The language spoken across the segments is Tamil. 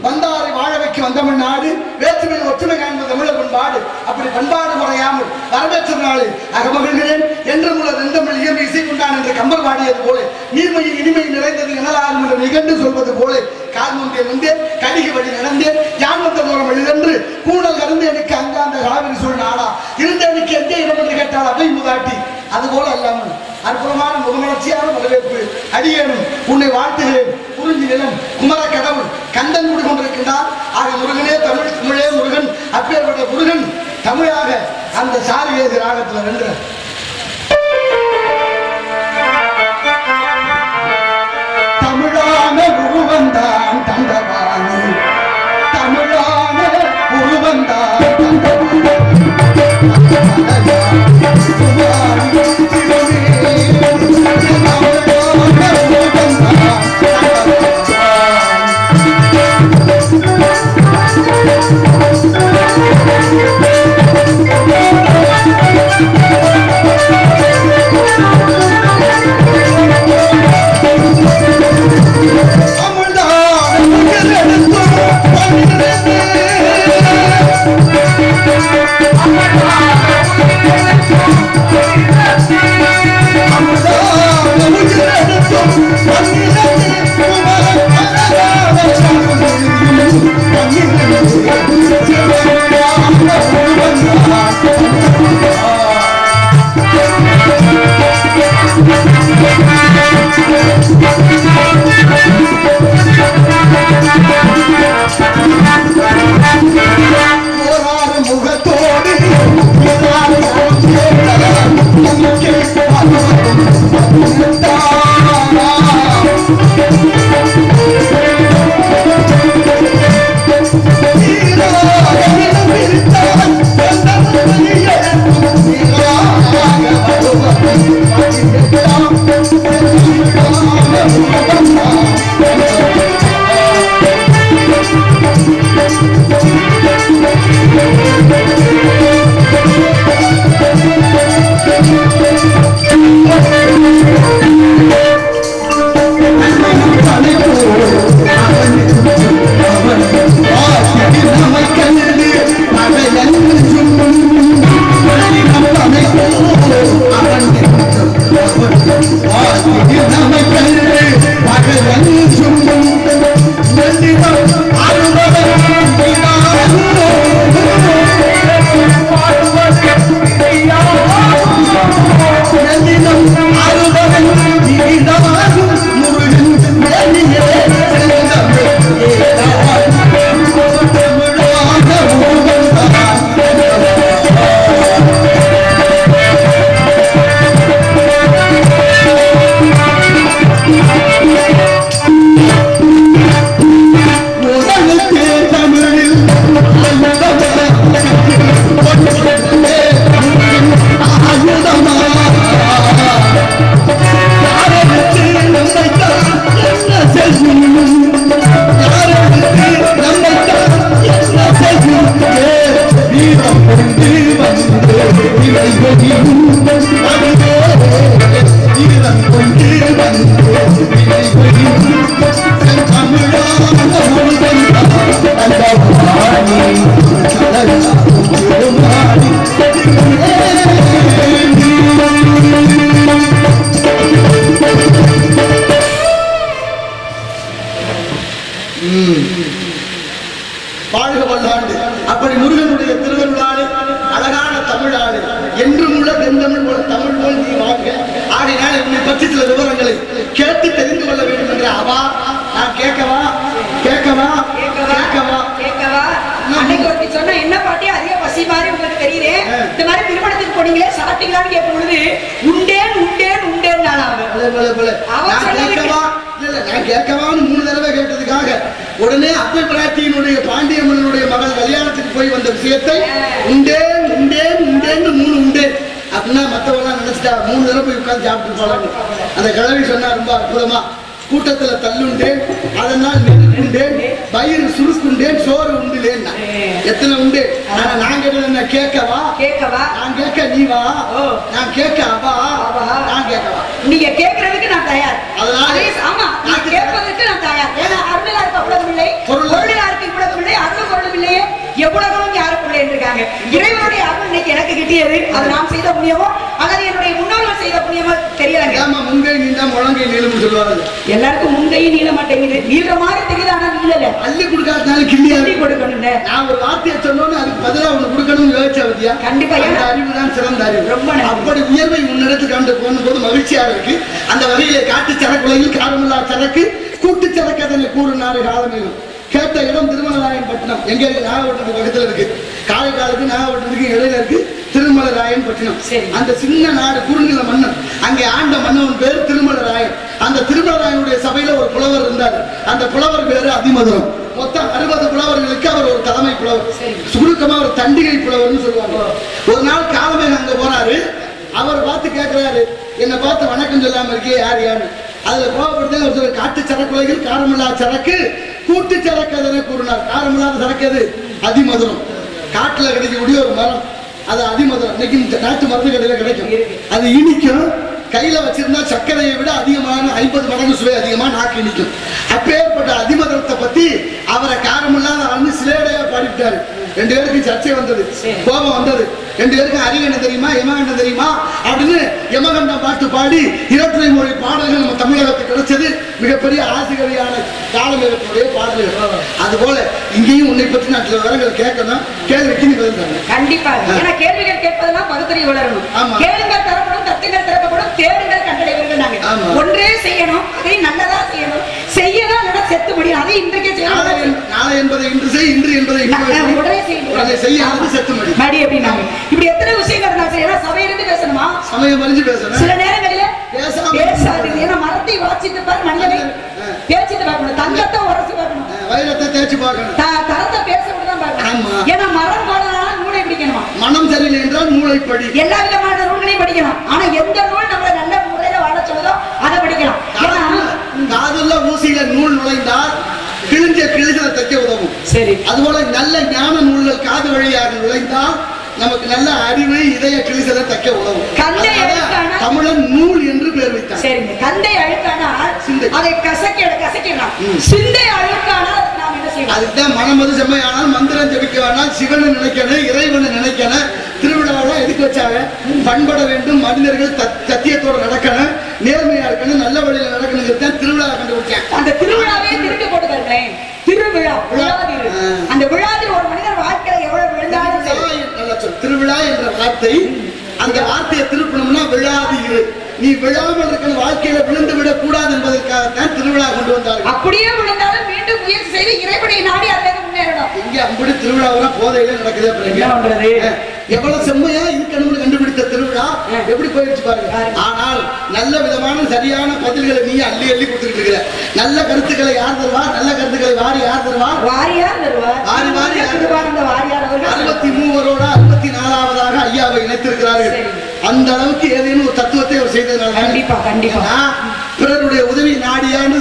வந்தாரை வாழ வைக்க வந்தமிழ் நாடு வேற்றுமையில் ஒற்றுமை காண்பது தமிழர் பண்பாடு. அப்படி பண்பாடு முறையாமல் வரவேற்ற நாளில் அகமகிழ்கிறேன் என்றும் உள்ள வெந்தமிழ் இயம்பு இசை கொண்டான் என்று கம்பர் பாடியது போல நீர்மையில் இனிமை நிறைந்தது எனலாகும் என்று நிகழ்ந்து சொல்வது போல கால் முந்தே முந்தே கடிகு வழி நடந்தேன் யான் வந்த தூரம் எழுதென்று கூடல் கடந்து எனக்கு அங்காந்த காவிரி சூழ் நாடா இருந்தேனுக்கு எந்த இடம் என்று கேட்டால் அவை முதாட்டி. அதுபோல அல்லாமல் அற்புதமான முகமலர்ச்சியான வரவேற்பு. அடியேனும் உன்னை வாழ்த்துகிறேன். குறிஞ்சி நிலம் குமர கடவுள் கந்தன் கூடி கொண்டிருக்கின்றார். ஆக முருகனே தமிழ், தமிழே முருகன். அப்பேற்பட்ட முருகன் தமிழாக அந்த சாரிவேதி ராகத்தில் வென்ற தமிழான உருவந்தான் தந்தவானி, தமிழான உருவந்தான் வாழ்க வல்லாண்டு. அப்படி முருகனுடைய திருவருளாலே அழகான தமிழாலே என்றும் உள்ள வெந்தமிழ் போல தமிழ் போல் நீ வாழ்க. ஆகையினால் என்னை பற்றி சில விவரங்களை கேட்டு தெரிந்து கொள்ள வேண்டும் என்ற அவா நான் கேட்கவா கேட்கவா கேட்கவா கேட்கவா அன்னைக்கு ஒருத்தி சொன்ன என்ன பாட்டி அதிக பசி மாதிரி உங்களுக்கு தெரியுது. இந்த மாதிரி திருமணத்துக்கு போனீங்களே சாப்பிட்டீங்களான்னு கேட்கும் பொழுது உண்டேன் உண்டேன் உண்டேன் நான் கேட்கவான்னு 3 தடவை கேட்டதுக்காக உடனே அப்பல் பிராட்டியினுடைய பாண்டியம்மனுடைய மகள் கல்யாணத்துக்கு போய் வந்த விஷயத்தை உண்டேன் உண்டேன் உண்டேன்னு 3 உண்டேன் அப்படின்னா மற்றவெல்லாம் நினைச்சிட்டா 3 தடவை போய் உட்கார்ந்து சாப்பிட்டு போலாங்க. அந்த கிழவி சொன்னா ரொம்ப அற்புதமா கூட்டத்துல தள்ளுண்டேன் அதனால் நெருக்குண்டேன் வயிறு சுருக்குண்டேன் சோறு உண்டுலேன். எத்தனை உண்டு? நான் கேட்டது என்ன? கேட்கவா கேட்கவா நான் கேட்க நீ வா நான் கேட்க அவா நான் கேட்கவா நீங்க கேட்கறதுக்கு நான் தயார். அதனால ஆமா நான் கேட்பதற்கு நான் தயார். ஏன்னா அருளா இருக்க அவ்வளவு இல்லை பொருளா இருக்க இருக்காங்க. இறைவனுடைய அருள் இன்னைக்கு எனக்கு கிட்டியது. அது நான் செய்த புண்ணியமோ அல்லது என்னுடைய முன்னோர்கள் செய்த புண்ணியமோ தெரியலங்க. ஆமா, முங்கை நீண்டா முழங்கை நீளம்னு சொல்லுவாங்க. எல்லாருக்கும் முங்கையும் நீள மாட்டேங்குது. நீள மாதிரி தெரியுது, ஆனா நீளல. அள்ளி கொடுக்காதனால கிள்ளியா கொடுக்கணும். நான் ஒரு வார்த்தையை சொன்னோன்னு அதுக்கு பதிலா ஒண்ணு கொடுக்கணும்னு யோசிச்சா பத்தியா? கண்டிப்பா. அந்த அறிவு தான் சிறந்த அறிவு. ரொம்ப அப்படி உயர்வை உன்னிடத்துக்கு கண்டு போகும்போது மகிழ்ச்சியாக இருக்கு. அந்த வகையிலே காட்டு சரக்குலையில் காரமில்லா சரக்கு கூட்டு சரக்கு அதனை கூறுனாரு காலமேலும் கேட்ட இடம் திருமலராயன்பட்டினம். எங்க நாகப்பட்டினத்துக்கு பக்கத்துல இருக்கு. காரைக்காலுக்கு நாகப்பட்டினத்துக்கு இடையில இருக்கு திருமலராயன்பட்டினம். அந்த சின்ன நாடு குறுநில மன்னன். அங்கே ஆண்ட மன்னவன் பேர் திருமலராயன். அந்த திருமலராயனுடைய சபையில ஒரு புலவர் இருந்தார். அந்த புலவர் பேரு அதிமதுரம். மொத்தம் 60 புலவர்களுக்கு அவர் ஒரு தலைமை புலவர். சுருக்கமா ஒரு தண்டிகை புலவர்னு சொல்லுவாங்க. ஒரு நாள் காலமேகம் அங்க போறாரு. அவர் பார்த்து கேட்கிறாரு, என்னை பார்த்து வணக்கம் சொல்லாம இருக்கே யார் யாரு? அதுல கோபப்படுத்த ஒரு காட்டு சரக்குலையில் காரமில்லா சரக்கு கூட்டு சரக்கு அதனை கூறினார். காரமில்லாத சரக்கு அது அதிமதுரம். காட்டுல கிடைக்கக்கூடிய ஒரு மரம், அது அதிமதுரம். இன்னைக்கு நாட்டு மருந்து கடையில கிடைக்கும். அது இனிக்கும். கையில வச்சிருந்தா சர்க்கரையை விட அதிகமான 50 மடங்கு சுவை அதிகமா நாக்கு இனிக்கும். அப்பேற்பட்ட அதிமதுரத்தை பத்தி அவரை காரமில்லாத ஆள்னு சிலேடையா பாடிவிட்டாரு. 2 பேருக்கு சர்ச்சை வந்தது, கோபம் வந்தது. 2 பேருக்கும் அறிகண்டம் தெரியுமா யமகண்டம் தெரியுமா அப்படின்னு யமகண்டம் பாட்டு பாடி இரட்டை மொழி பாடல்கள் நம்ம தமிழகத்துக்கு கிடைச்சது. மிகப்பெரிய ஆசிரியரான காலமேகத்தினுடைய பாடல்கள். அதுபோல இங்கேயும் உன்னை பற்றி நான் சில விவரங்கள் கேட்கணும். கேள்விக்கு நீ பதில் தரணும். கண்டிப்பா. ஏன்னா கேள்விகள் கேட்பதெல்லாம் பகுத்தறிவு வளரணும். கேளுங்கள் தரப்படும், தத்துங்கள் திறக்கப்படும், தேடுங்கள் கண்டடைவீர்கள். நாங்க ஒன்றே செய்யணும், அதை நல்லதா செய்யணும். செய்யலாம் இல்லைன்னா செத்து முடியும். அதை இன்றைக்கே செய்யணும். நாளை என்பதை இன்று செய், இன்று என்பதை உடனே செய்ய செத்து மடி மடி அப்படின்னாங்க. இப்படி எத்தனை விஷயங்கள் இருந்தாலும் சரி. ஏன்னா சபையிலிருந்து பேசணுமா, சமயம் அறிஞ்சு பேசணும். சில நேரங்களில பேசாது. ஏன்னா மரத்தை வாசித்து பார், மனிதனை பேசிட்டு பார்க்கணும். தங்கத்தை உரசி பார்க்கணும், வைரத்தை தேய்ச்சி பார்க்கணும், தரத்தை பேச விட்டுதான் பார்க்கணும். ஏன்னா மரம் போனதால நூலை பிடிக்கணுமா, மனம் சரியில்லை என்றால் நூலை படி. எல்லா விதமான நூல்களையும் படிக்கலாம். ஆனா எந்த நூல் நம்மளை நல்ல முறையில வாழ சொல்லுதோ அதை படிக்கலாம். காதுள்ள ஊசியில நூல் நுழைந்தால் கிழிஞ்ச கிழிசலை தைக்க உதவும். சரி. அதுபோல நல்ல ஞான நூல்கள் காது வழியாக நுழைந்தால் நமக்கு நல்ல அறிவு இதய கிழிசலை தைக்க உதவும். தமிழன் நூல் என்று பேர் வைத்தான். சரிங்க. கந்தை அழுக்கானால் அதை கசக்கிடலாம். சிந்தை அழுக்கானால் நாம் என்ன செய்யணும்? அதுதான் மனமது செம்மையானால் மந்திரம் ஜபிக்க வேணால் சிவனை நினைக்கணும், இறைவனை நினைக்கணும். திருவிழாவெல்லாம் எதுக்கு வச்சாங்க? பண்பட வேண்டும், மனிதர்கள் சத்தியத்தோட நடக்கணும், நேர்மையா இருக்கணும், நல்ல வழியில நடக்கணும். திருவிழா கண்டுபிடிச்சேன். அந்த திருவிழாவே திருட்டு போட்டுக்கிறேன். திருவிழா விழாதிரு. அந்த விழாதில் ஒரு மனிதர் வாழ்க்கையில எவ்வளவு விழுந்தாலும் திருவிழா என்ற வார்த்தை, அந்த வார்த்தையை திருப்பணும்னா விழாதிரு. நீ விழாமல் இருக்கிற வாழ்க்கையில விழுந்து விடக் கூடாது என்பதற்காகத்தான் திருவிழா கொண்டு வந்தார்கள். அப்படியே விழுந்தாலும் மீண்டும் முயற்சி செய்து இறைவனை நாடி அதில் முன்னேறணும். இங்க அப்படி திருவிழாவெல்லாம் போதையில நடக்குது. எவ்வளவு செம்மையா இருக்கணும்னு கண்டுபிடித்த திருவிழா எப்படி போயிடுச்சு பாருங்க. ஆனால் நல்ல விதமான சரியான பதில்களை நீ அள்ளி அள்ளி கொடுத்துட்டு இருக்கிற. நல்ல கருத்துக்களை யார் தருவார்? நல்ல கருத்துக்களை வாரி யார் தருவார்? வாரியார் தருவார். வாரி வாரி 63வரோட 64வதாக ஐயாவை இணைத்திருக்கிறார்கள். அந்த அளவுக்கு ஏதேனும் ஒரு தத்துவத்தை அவர் செய்ததுனால கண்டிப்பா கண்டிப்பா பிறருடைய உதவி நாடியான்னு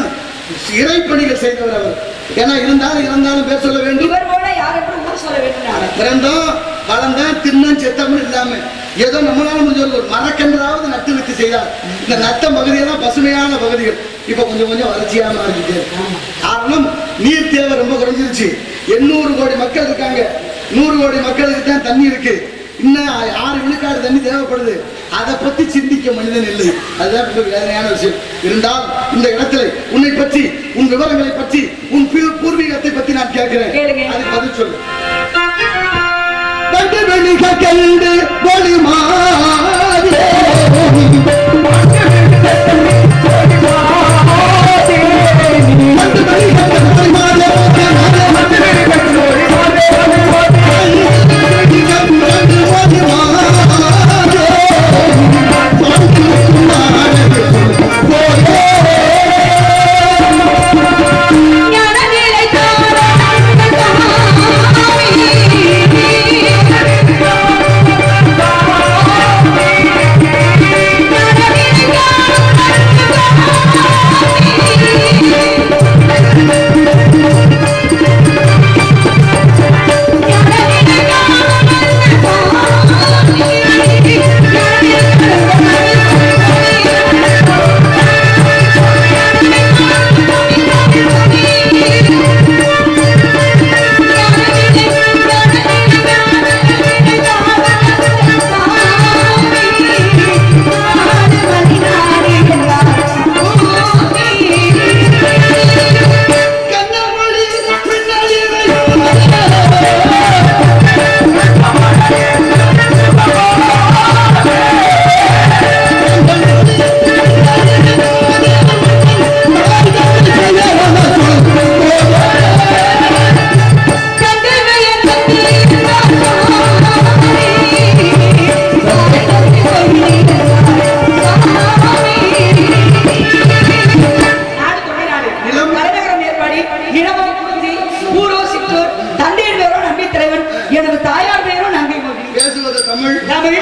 இறைப்பணிகள் செய்தவர் அவர். ஏன்னா இருந்தாலும் பேர் சொல்ல வேண்டும். இவர் போல யாரும் ஊர் சொல்ல வேண்டும். பிறந்தோம் வளர்ந்தேன் தின்னும் செத்தம்னு இல்லாம ஏதோ நம்மளால முடிஞ்ச ஒரு மரக்கன்றாவது நட்டு வித்து செய்தார். இந்த நட்ட பகுதியெல்லாம் பசுமையான பகுதிகள் இப்ப கொஞ்சம் வளர்ச்சியா மாறிக்கிட்டே இருக்கு. காரணம் நீர் தேவை ரொம்ப குறைஞ்சிருச்சு. 800 கோடி மக்கள் இருக்காங்க. 100 கோடி மக்களுக்கு தான் தண்ணி இருக்கு. இன்னும் 6 விழுக்காடு தண்ணி தேவைப்படுது. அதை பத்தி சிந்திக்க மனிதன் இல்லை. அதுதான் ரொம்ப வேதனையான விஷயம். இருந்தால் இந்த இடத்துல உன்னை பற்றி, உன் விவரங்களை பற்றி, உன் பூர்வீகத்தை பத்தி நான் கேட்கிறேன். அதுக்கு பதில் சொல்லு.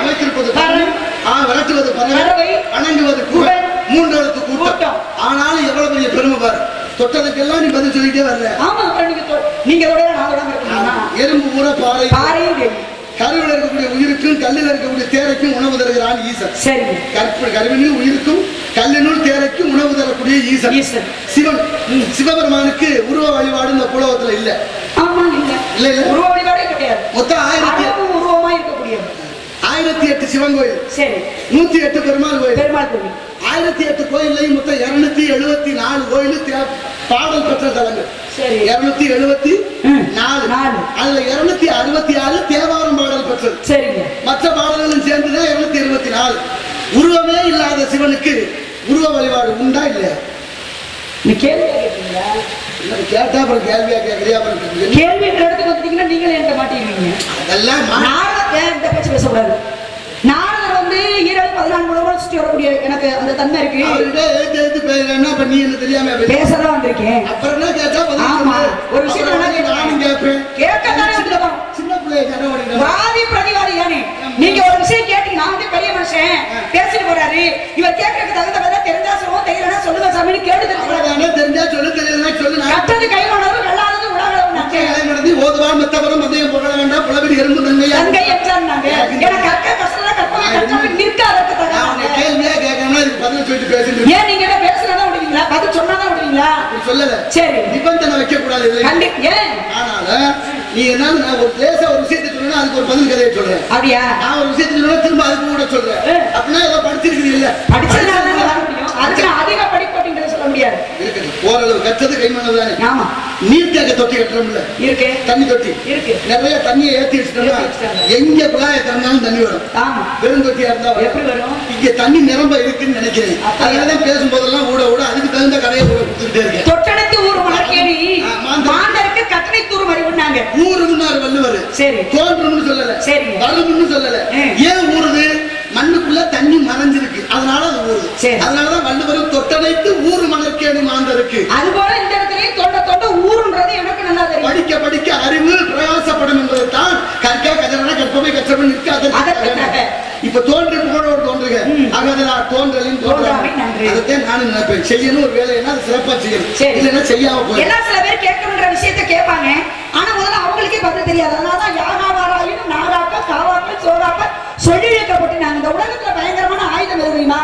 அமைத்திருப்பது விரட்டுவது பறவை, வணங்குவது கூட்டம், 3 எழுத்து கூட்டம். ஆனாலும் எவ்வளவு பெரிய பெருமை பாரு. தொட்டதுக்கெல்லாம் நீ பதில் சொல்லிட்டே வரல. எறும்பு ஊற பாறை, கருவில் இருக்கக்கூடிய உயிருக்கும் கல்லில் இருக்கக்கூடிய தேரைக்கும் உணவு தருகிறான் ஈசன். கருவினுள் உயிருக்கும் கல்லினுள் தேரைக்கும் உணவு தரக்கூடிய ஈசன் சிவன். சிவபெருமானுக்கு உருவ வழிபாடு இந்த புலவத்துல இல்ல. உருவ வழிபாடே கிடையாது. மொத்தம் 1008 சிவன் கோயில், 108 பெருமாள் கோயில். 1008 கோயிலையும் மொத்தம் 274 கோயில் பாடல் பெற்ற தலங்கள். 274. அதுல 266 தேவாரம் பாடல் பெற்றது. மற்ற பாடல்களும் சேர்ந்துதான் 224. உருவமே இல்லாத சிவனுக்கு உருவ வழிபாடு உண்டா இல்லையா? கேட்டா அப்புறம் கேள்வியா கேட்கறியா? கேள்வி இடத்துக்கு வந்துட்டீங்கன்னா நீங்களே என்கிட்ட மாட்டீங்க. அதெல்லாம் பேசக்கூடாது. நாரதர் வந்து 14 சுற்றி வரக்கூடிய எனக்கு அந்த தன்மை இருக்கு. நீ என்ன தெரியாம பேசதான் வந்திருக்கேன். அப்புறம் என்ன கேட்டா ஒரு விஷயம் கேட்கத்தானே சின்ன பிள்ளை வாதி பிரதிவாதி தானே. நீங்க ஒரு விஷயம் கேட்டீங்க, நான் வந்து பெரிய மனுஷன் பேசிட்டு போறாரு, இவர் கேட்கறதுக்கு தகுந்த தெரிஞ்சா சொல்லுவோம், தெரியலன்னா சொல்லுங்க சாமி கேட்டு தெரிஞ்சா சொல்லு, தெரியலன்னா சொல்லு. கட்டது கைவானது வெள்ளாதது உலகளவு நடந்து ஓதுவா மெத்தவரம் மதியம் புகழ வேண்டாம் புலவெளி எறும்பு தங்கை தங்கை என்றாங்க. எனக்கு கற்க கஷ்டம் கற்பனை நிற்காத கேள்வியா கேட்கணும்னா இதுக்கு பதில் சொல்லிட்டு பேசுங்க. ஏன் நீங்க என்ன பேசுறதா விடுவீங்களா? பதில் சொன்னாதான் விடுவீங்களா? சொல்லல. சரி, நிபந்தனை வைக்க கூடாது. ஏன்? ஆனால நீ என்ன ஒரு லேசா ஒரு விஷயத்தை சொன்னா அதுக்கு ஒரு பதில் கதையை சொல்றேன். அப்படியா? நான் ஒரு விஷயத்தை சொன்னா திரும்ப அதுக்கு கூட சொல்றேன். அப்படின்னா ஏதோ படிச்சிருக்கீங்க இல்ல? படிச்சதுனால அதுக்கு அதிக படிப்போட்டின்றது சொல்ல முடியாது. இருக்குது ஓரளவு கற்றது கைமணல் தானே. ஆமா. நீர் தேக்க தொட்டி கட்டுறோம்ல இருக்கு, தண்ணி தொட்டி இருக்கு. நிறைய தண்ணியை ஏத்தி வச்சுட்டோம்னா எங்க குழாயை திறந்தாலும் தண்ணி வரும். ஆமா. வெறும் தொட்டியா இருந்தா எப்படி வரும்? இங்க தண்ணி நிரம்ப இருக்குன்னு நினைக்கிறேன். அதனாலதான் பேசும்போதெல்லாம் ஊட ஊட அதுக்கு தகுந்த கதையை கொடுத்துட்டே இருக்கேன். தொட்டனைத்து ஊர் மலர்கேணி மாந்தருக்கு கட்டணை தூர் மறி பண்ணாங்க. ஊருன்னாரு வள்ளுவர். சரி, தோன்றும்னு சொல்லல. சரி, வரும்னு சொல்லல. ஏன் ஊருது? மண்ணுக்குள்ள தண்ணி மறைஞ்சிருக்கு, அதனால அது ஊருது. அதனாலதான் வள்ளுவர் தொட்டனைத்து ஊர் மலர்கேணி மாந்தருக்கு. அதுபோல இந்த இடத்துலயும் தொட்ட தொட்ட ஊருன்றது எனக்கு நல்லா தெரியும். படிக்க படிக்க அறிவு பிரயாசப்படும் என்பதைத்தான் கற்க கஜன கற்பமை கற்றவன் நிற்காத. இப்ப தோன்றி புகழோடு தோன்றுக அகதலா தோன்றலின் தோன்றாமை நன்றி. அதைத்தான் நானும் நினைப்பேன். செய்யணும் ஒரு வேலைன்னா அது சிறப்பா செய்யணும், இல்லைன்னா செய்யாம போய். எல்லாம் சில பேர் கேட்கணுன்ற விஷயத்த கேட்பாங்க, ஆனா முதல்ல அவங்களுக்கே பதில் தெரியாது. அதனாலதான் யாகாவாராயும் நாகாக்க காவாக்க சோறாக்க சொல்லி வைக்கப்பட்டு நாங்க இந்த உலகத்துல பயங்கரமான ஆயுதம் எதுனா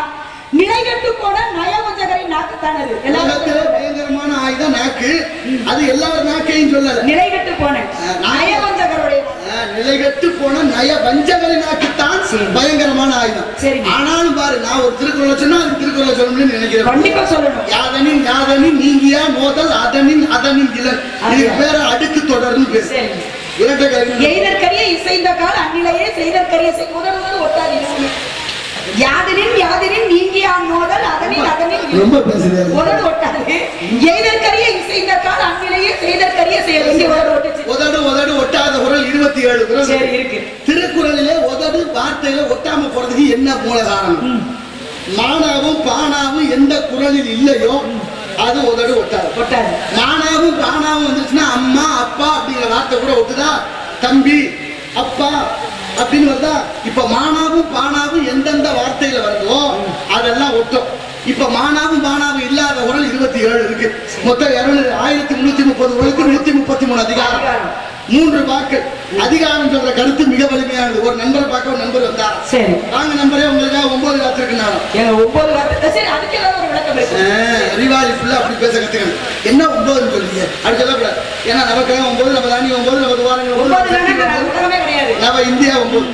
நிலைகட்டு போன நயவஞ்சகரை நாக்குத்தான். அது எல்லாத்துக்கும் பயங்கரமான ஆயுதம் நாக்கு. அது எல்லாரும் நாக்கையும் சொல்லல. நிலைகட்டு போன நயவஞ்சகருடைய நிலைகட்டு போன நயவஞ்சகரை நாக்குத்தான் பயங்கரமான ஆயுதம். ஆனாலும் பாரு, நான் ஒரு திருக்குறளை சொன்னா அது திருக்குறளை சொல்லணும்னு நினைக்கிறேன். கண்டிப்பா சொல்லணும். யாதனின் யாதனின் நீங்கியா மோதல் அதனின் அதனின் இலன். இதுக்கு பேர அடுக்கு தொடர்ந்து பேசு. எய்தற்கரிய இசைந்த கால் அந்நிலையே செய்தற்கரிய முதல் ஒட்டாது. யாதனின் யாதனின் நீங்கியா மோதல் அதனின் அதனின் ரொம்ப பேசுறேன். உதடு ஒட்டாது. எய்தற்கரிய இசைந்த கால் அந்நிலையே செய்தற்கரிய செயல். இங்க உதடு உதடு ஒட்டாத குறள் 27 குறள் சரி இருக்கு. திருக்குறளிலே உதடு வார்த்தையில ஒட்டாம போறதுக்கு என்ன மூல காரணம்? மானாவும் பானாவும் எந்த குறளில் இல்லையோ அது உதடு ஒட்டாது. ஒட்டாது. மானாவும் பானாவும் வந்துச்சுன்னா அம்மா அப்பா அப்படிங்கிற வார்த்தை கூட ஒட்டுதா? தம்பி அப்பா அப்படின்னு வருதா? இப்ப மானாவும் பானாவும் எந்தெந்த வார்த்தையில வருதோ அதெல்லாம் ஒட்டும். இப்ப மானாவும் பானாவும் இல்லாத குறள் 27 இருக்கு. மொத்தம் 1330 குறளுக்கு 133 அதிகாரம், 3 வாக்கு. அதிகாரம் சொல்ற கருத்து மிக வலிமையானது. ஒரு நண்பரை பார்க்க ஒரு நண்பர் வந்தார். சரி, வாங்க நண்பரே, உங்களுக்காக 9 காத்திருக்கு. நான் 9 காத்து. சரி, அதுக்கு ஏதாவது ஒரு விளக்கம் பேசு. அறிவாளி ஃபுல்லா அப்படி பேச கத்துக்கணும். என்ன 9ன்னு சொல்றீங்க? அப்படி சொல்லக்கூடாது. ஏன்னா நமக்காக 9, நம்ம தானி 9, நம்ம துவாரங்கள் 9 கிடையாது. நவ இந்தியா 9,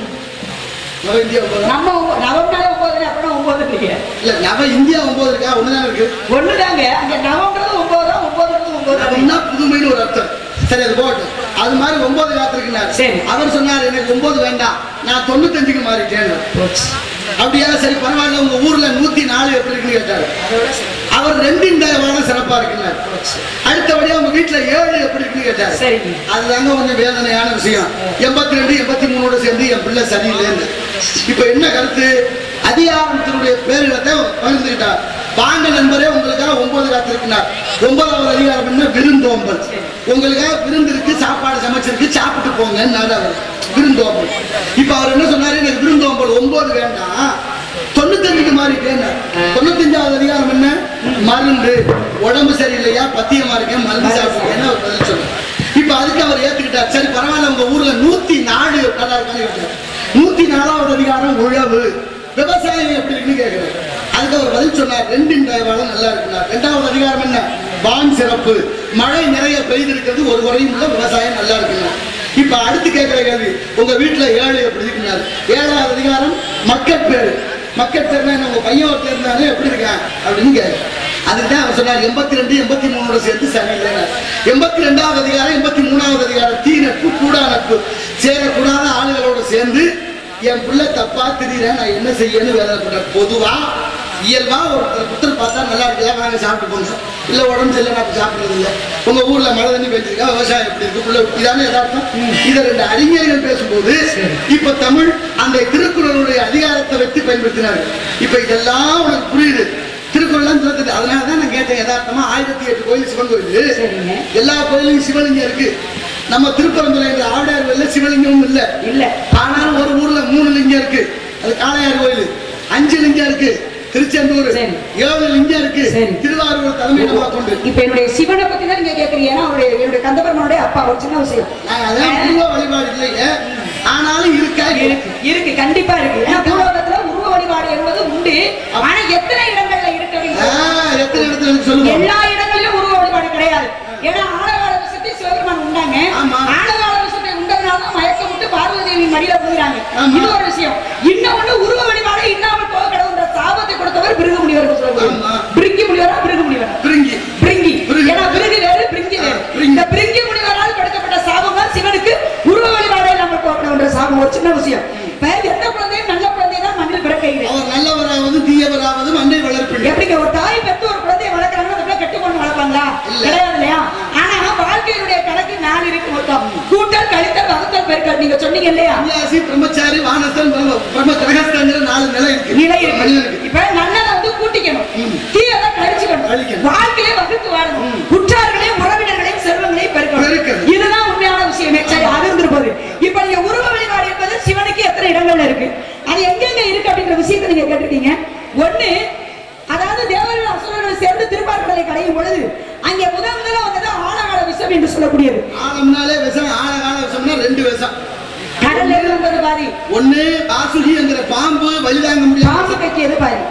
நவ இந்தியா 9. நம்ம நவம்னால 9 அப்படினா 9 இல்லையா? இல்ல, நவ இந்தியா 9 இருக்கா? ஒண்ணுதான் இருக்கு. ஒண்ணுதாங்க. அங்க நவம்ன்றது 9 தான், 9ன்றது 9 தான். அப்படினா புதுமைன்னு ஒரு அர்த்தம். சரி, அது போட்டு அது மாதிரி 9 காத்திருக்கிறார். அவர் சொன்னார், எனக்கு 9 வேண்டாம், நான் 95க்கு மாறிட்டேன். அப்படியா? சரி பரவாயில்ல, உங்க ஊர்ல 104 எப்படி இருக்குன்னு கேட்டாரு. அவர் 2 தயவான சிறப்பா இருக்கிறார். அடுத்தபடியா உங்க வீட்டுல 7 எப்படி இருக்குன்னு கேட்டாரு. அதுதாங்க கொஞ்சம் வேதனையான விஷயம். 82 83 சேர்ந்து என் பிள்ளை சரியில்லைன்னு. இப்ப என்ன கருத்து? அதிகாரத்தினுடைய பேர்களை பகிர்ந்துகிட்டார். வாங்க நண்பரே, உங்களுக்காக 9 காத்திருக்கிறார். 9வது அதிகாரம் என்ன? விருந்தோம்பல். உங்களுக்காக விருந்து இருக்கு, சாப்பாடு சமைச்சிருக்கு, சாப்பிட்டு சாப்பிட்டு போங்க விருந்தோம்பல். இப்ப அவர் என்ன சொன்னாரு, எனக்கு விருந்தோம்பல் 9 வேண்டாம் 95 மாதிரி கேட்டார். 95வது அதிகாரம் என்ன? மருந்து. உடம்பு சரியில்லையா, பத்தியமா இருக்கேன், மருந்து சாப்பிடுறேன்னு அவர் பதில் சொன்னார். இப்ப அதுக்கு அவர் ஏத்துக்கிட்டார். சரி பரவாயில்ல, உங்க ஊர்ல 104 நல்லா இருக்கான்னு 104வது அதிகாரம் உழவு விவசாயம் எப்படி இருக்குன்னு கேட்கிறார். அதுக்கு அவர் பதில் சொன்னார், 2 தயவாளம் நல்லா இருக்குனார். 2வது அதிகாரம் என்ன? வான் சிறப்பு, மழை நிறைய பெய்திருக்கிறது, ஒரு குறையும் இல்ல, விவசாயம் நல்லா இருக்குனார். இப்ப அடுத்து கேட்கிற கேள்வி, உங்க வீட்டுல 7 எப்படி இருக்குனாரு. 7வது அதிகாரம் மக்கட்பேரு. மக்கட்பேருனா உங்க பையன் ஒருத்தர் இருந்தாலே எப்படி இருக்கான் அப்படின்னு கேட்க. அதுதான் அவர் சொன்னார் 82 83 சேர்த்து சரியில்லை. 82வது அதிகாரம் 83வது அதிகாரம் தீ நட்பு கூடா நட்பு, சேரக்கூடாத ஆளுகளோட சேர்ந்து என் பிள்ளை தப்பா திடீர்னு நான் என்ன செய்யன்னு வேதனைப்பட்டார். பொதுவா இயல்பா ஒருத்தர் புத்தர் பார்த்தா நல்லா இருக்குதா, வாங்க சாப்பிட்டு போங்க. இல்ல உடம்பு சரியில்லை, நான் சாப்பிடுறது இல்லை. உங்க ஊர்ல மழை தண்ணி பெஞ்சிருக்கா, விவசாயம் எப்படி இருக்கு, பிள்ளை இதானே எதார்த்தம். இதை 2 அறிஞர்கள் பேசும்போது இப்ப தமிழ் அந்த திருக்குறளுடைய அதிகாரத்தை வச்சு பயன்படுத்தினாரு. இப்ப இதெல்லாம் உனக்கு புரியுது, திருக்குறள் சொல்லுது. அதனாலதான் நான் கேட்டேன், யதார்த்தமா 1008 கோயில் சிவன் கோயில், எல்லா கோயிலும் சிவலிங்கம் இருக்கு. நம்ம திருப்பரங்குறை ஆவிடார் கோயில சிவலிங்கமும் இல்ல. ஆனாலும் ஒரு ஊர்ல 3 லிங்கம் இருக்கு. அது காளையார் கோயில். 5 லிங்கம் இருக்கு. திருச்செந்தூர் 7 லிங்கம் இருக்கு. திருவாரூர் தலைமையிடமா கொண்டு. இப்ப என்னுடைய சிவனை பத்தி தான் நீங்க கேக்குறீங்க. ஏன்னா என்னுடைய கந்தபெருமானுடைய அப்பா ஒரு சின்ன விஷயம். அதான் உருவ வழிபாடு இல்லைங்க, ஆனாலும் இருக்கா? இருக்கு, கண்டிப்பா இருக்கு. ஏன்னா பூலோகத்துல உருவ வழிபாடு என்பது உண்டு. ஆனா எத்தனை இடங்கள்ல இருக்கு? எத்தனை இடத்துல சொல்லுங்க. எல்லா இடங்களிலும் உருவ வழிபாடு கிடையாது. ஏன்னா ஆழகால விஷயத்தை சிவபெருமான் உண்டாங்க. ஆழகால விஷயத்தை உண்டதுனாலதான் மயக்கம் விட்டு பார்வதி தேவி மடியில போகிறாங்க. இது ஒரு விஷயம். இன்னொன்னு உருவ வழிபாடு இல்லாமல் போக கடவுள் சாபத்தை கொடுத்தவர் பிருகு முனிவர். பிருங்கி முனிவரா பிருகு முனிவரா? பிருங்கி. ஏன்னா பிருகு வேறு, பிருங்கி வேறு. இந்த பிருங்கி முனிவரால் கொடுக்கப்பட்ட சாபம் தான் சிவனுக்கு உருவ வழிபாடு இல்லாமல் போக கடவுள் சாபம். ஒரு சின்ன விஷயம். எந்த குழந்தையும் நல்ல குழந்தை தான் மண்ணில் பிறக்கையில், அவர் நல்லவராவது தீயவராவது மண்ணை வளர்ப்பு. எப்படிங்க ஒரு தாய் பெற்று ஒரு குழந்தையை வளர்க்கறாங்க, அந்த கெட்டு கொண்டு வளர்ப்பாங்களா? கிடையாது இல்லையா? ஆனா வாழ்க்கையினுடைய கணக்கு 4 இருக்கு மொத்தம். கூட்டல், கழித்தல், வகுத்தல், பெருக்கல். நீங்க சொன்னீங்க இல்லையா, சன்னியாசி, பிரம்மச்சாரி, வானஸ்தன், பிரம்மகிரகஸ்தங்கிற 4 நிலை இருக்கு. இப்ப நல்லதை வந்து கூட்டிக்கணும், தீயதை கழிச்சுக்கணும். வாழ்க்கையை வகுத்து வாழணும். உற்றார்களையும் உறவினர்களையும் செல்வங்களையும் பெருக்கணும். இதுதான் உண்மையான விஷயமே. சரி, அது இருந்திருப்பது. இப்ப நீங்க உருவ வழிபாடு என்பது சிவனுக்கு எத்தனை இடங்கள்ல இருக்கு, அது எங்கெங்க இருக்கு அப்படின்ற விஷயத்தை நீங்க கேட்டுட்டீங்க. ஒண்ணு, அதாவது தேவர்கள் அசுரர்கள் சேர்ந்து திருப்பார்கடலை கடையும் பொழுது அங்கே முதல்ல வந்தது ஆழகால விஷம் என்று சொல்லக்கூடியது. ஆழம்னாலே விஷம், ஆழகால விஷம்னா 2 விஷம். கடல்ல இருந்து வந்தது பாதி. ஒண்ணு பாசுகி என்கிற பாம்பு, வலிதாங்க முடியாது. பாம்பு கக்கியது பாதி.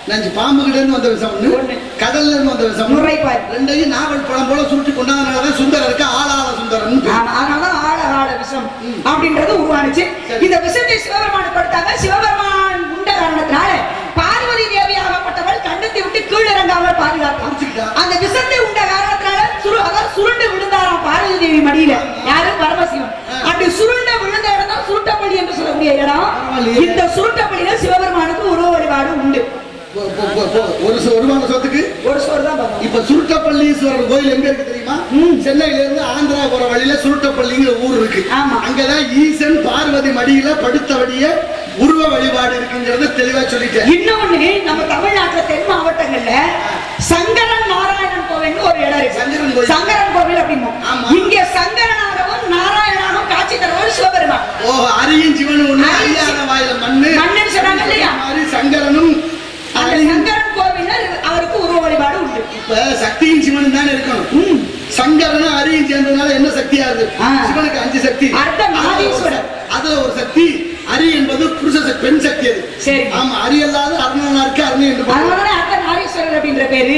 நஞ்சு பாம்பு கிட்ட இருந்து வந்த விஷம் ஒண்ணு, கடல்ல இருந்து வந்த விஷம் முறைப்பாய். 2யும் நாவல் பழம் போல சுருட்டி கொண்டாதனாலதான் சுந்தரருக்கு ஆளாள சுந்தரன். அதனாலதான் ஆழகால விஷம் அப்படின்றது உருவானுச்சு. இந்த விஷத்தை சிவபெருமான் கொடுத்தாங்க. சிவபெருமான் உண்ட காரணத்தினால பார்வதி தேவியாகப்பட்டவள் கண்டத்தை விட்டு கீழ் இறங்காமல் பாதுகாத்தார். அந்த விஷத்தை உண்ட காரணத்தினால சுருண்டு விழுந்தாராம் பார்வதி தேவி மடியில. யாரு? பரமசிவன். அப்படி சுருண்ட விழுந்த இடம் தான் சுருட்டப்பள்ளி என்று சொல்லக்கூடிய இடம். இந்த சுருட்டப்பள்ளியில சிவபெருமானுக்கு உருவ வழிபாடு உண்டு. ஒரு சொத்துக்கு ஒரு சோறு தான். இப்ப சுருட்டப்பள்ளீஸ்வரர் கோயில் எங்க இருக்கு தெரியுமா? சென்னையில இருந்து ஆந்திரா போற வழியில சுருட்டப்பள்ளிங்கிற ஊர் இருக்கு. அங்கதான் ஈசன் பார்வதி மடியில படுத்தபடிய உருவ வழிபாடு இருக்குங்கிறத தெளிவா சொல்லிட்டேன். இன்னொன்னு, நம்ம தமிழ்நாட்டுல தென் மாவட்டங்கள்ல சங்கரன் நாராயணன் கோவில் ஒரு இடம் இருக்கு. சங்கரன் கோவில் அப்படின்னு. இங்க சங்கரனாகவும் நாராயணனாகவும் காட்சி தருவது சிவபெருமான். ஓ, அரியும் சிவனும் ஒண்ணு, அரியாத வாயில மண்ணு சொன்னாங்க இல்லையா? சங்கரனும் சங்கரன் கோவில் அவருக்கு உருவ வழிபாடு உண்டு. இப்ப சக்தியும் சிவனும் தானே இருக்கணும். சங்கரனும் அரியும் சேர்ந்ததுனால என்ன சக்தியா இருக்கு? சிவனுக்கு 5 சக்தி. அதுல ஒரு சக்தி அரி என்பது புருஷ பெண் சக்தி. அது சரி. ஆமா, அரி அல்லாத அருணனாருக்கு அருணை என்று அதனால அர்த்தநாரீஸ்வரர் அப்படின்ற பேரு.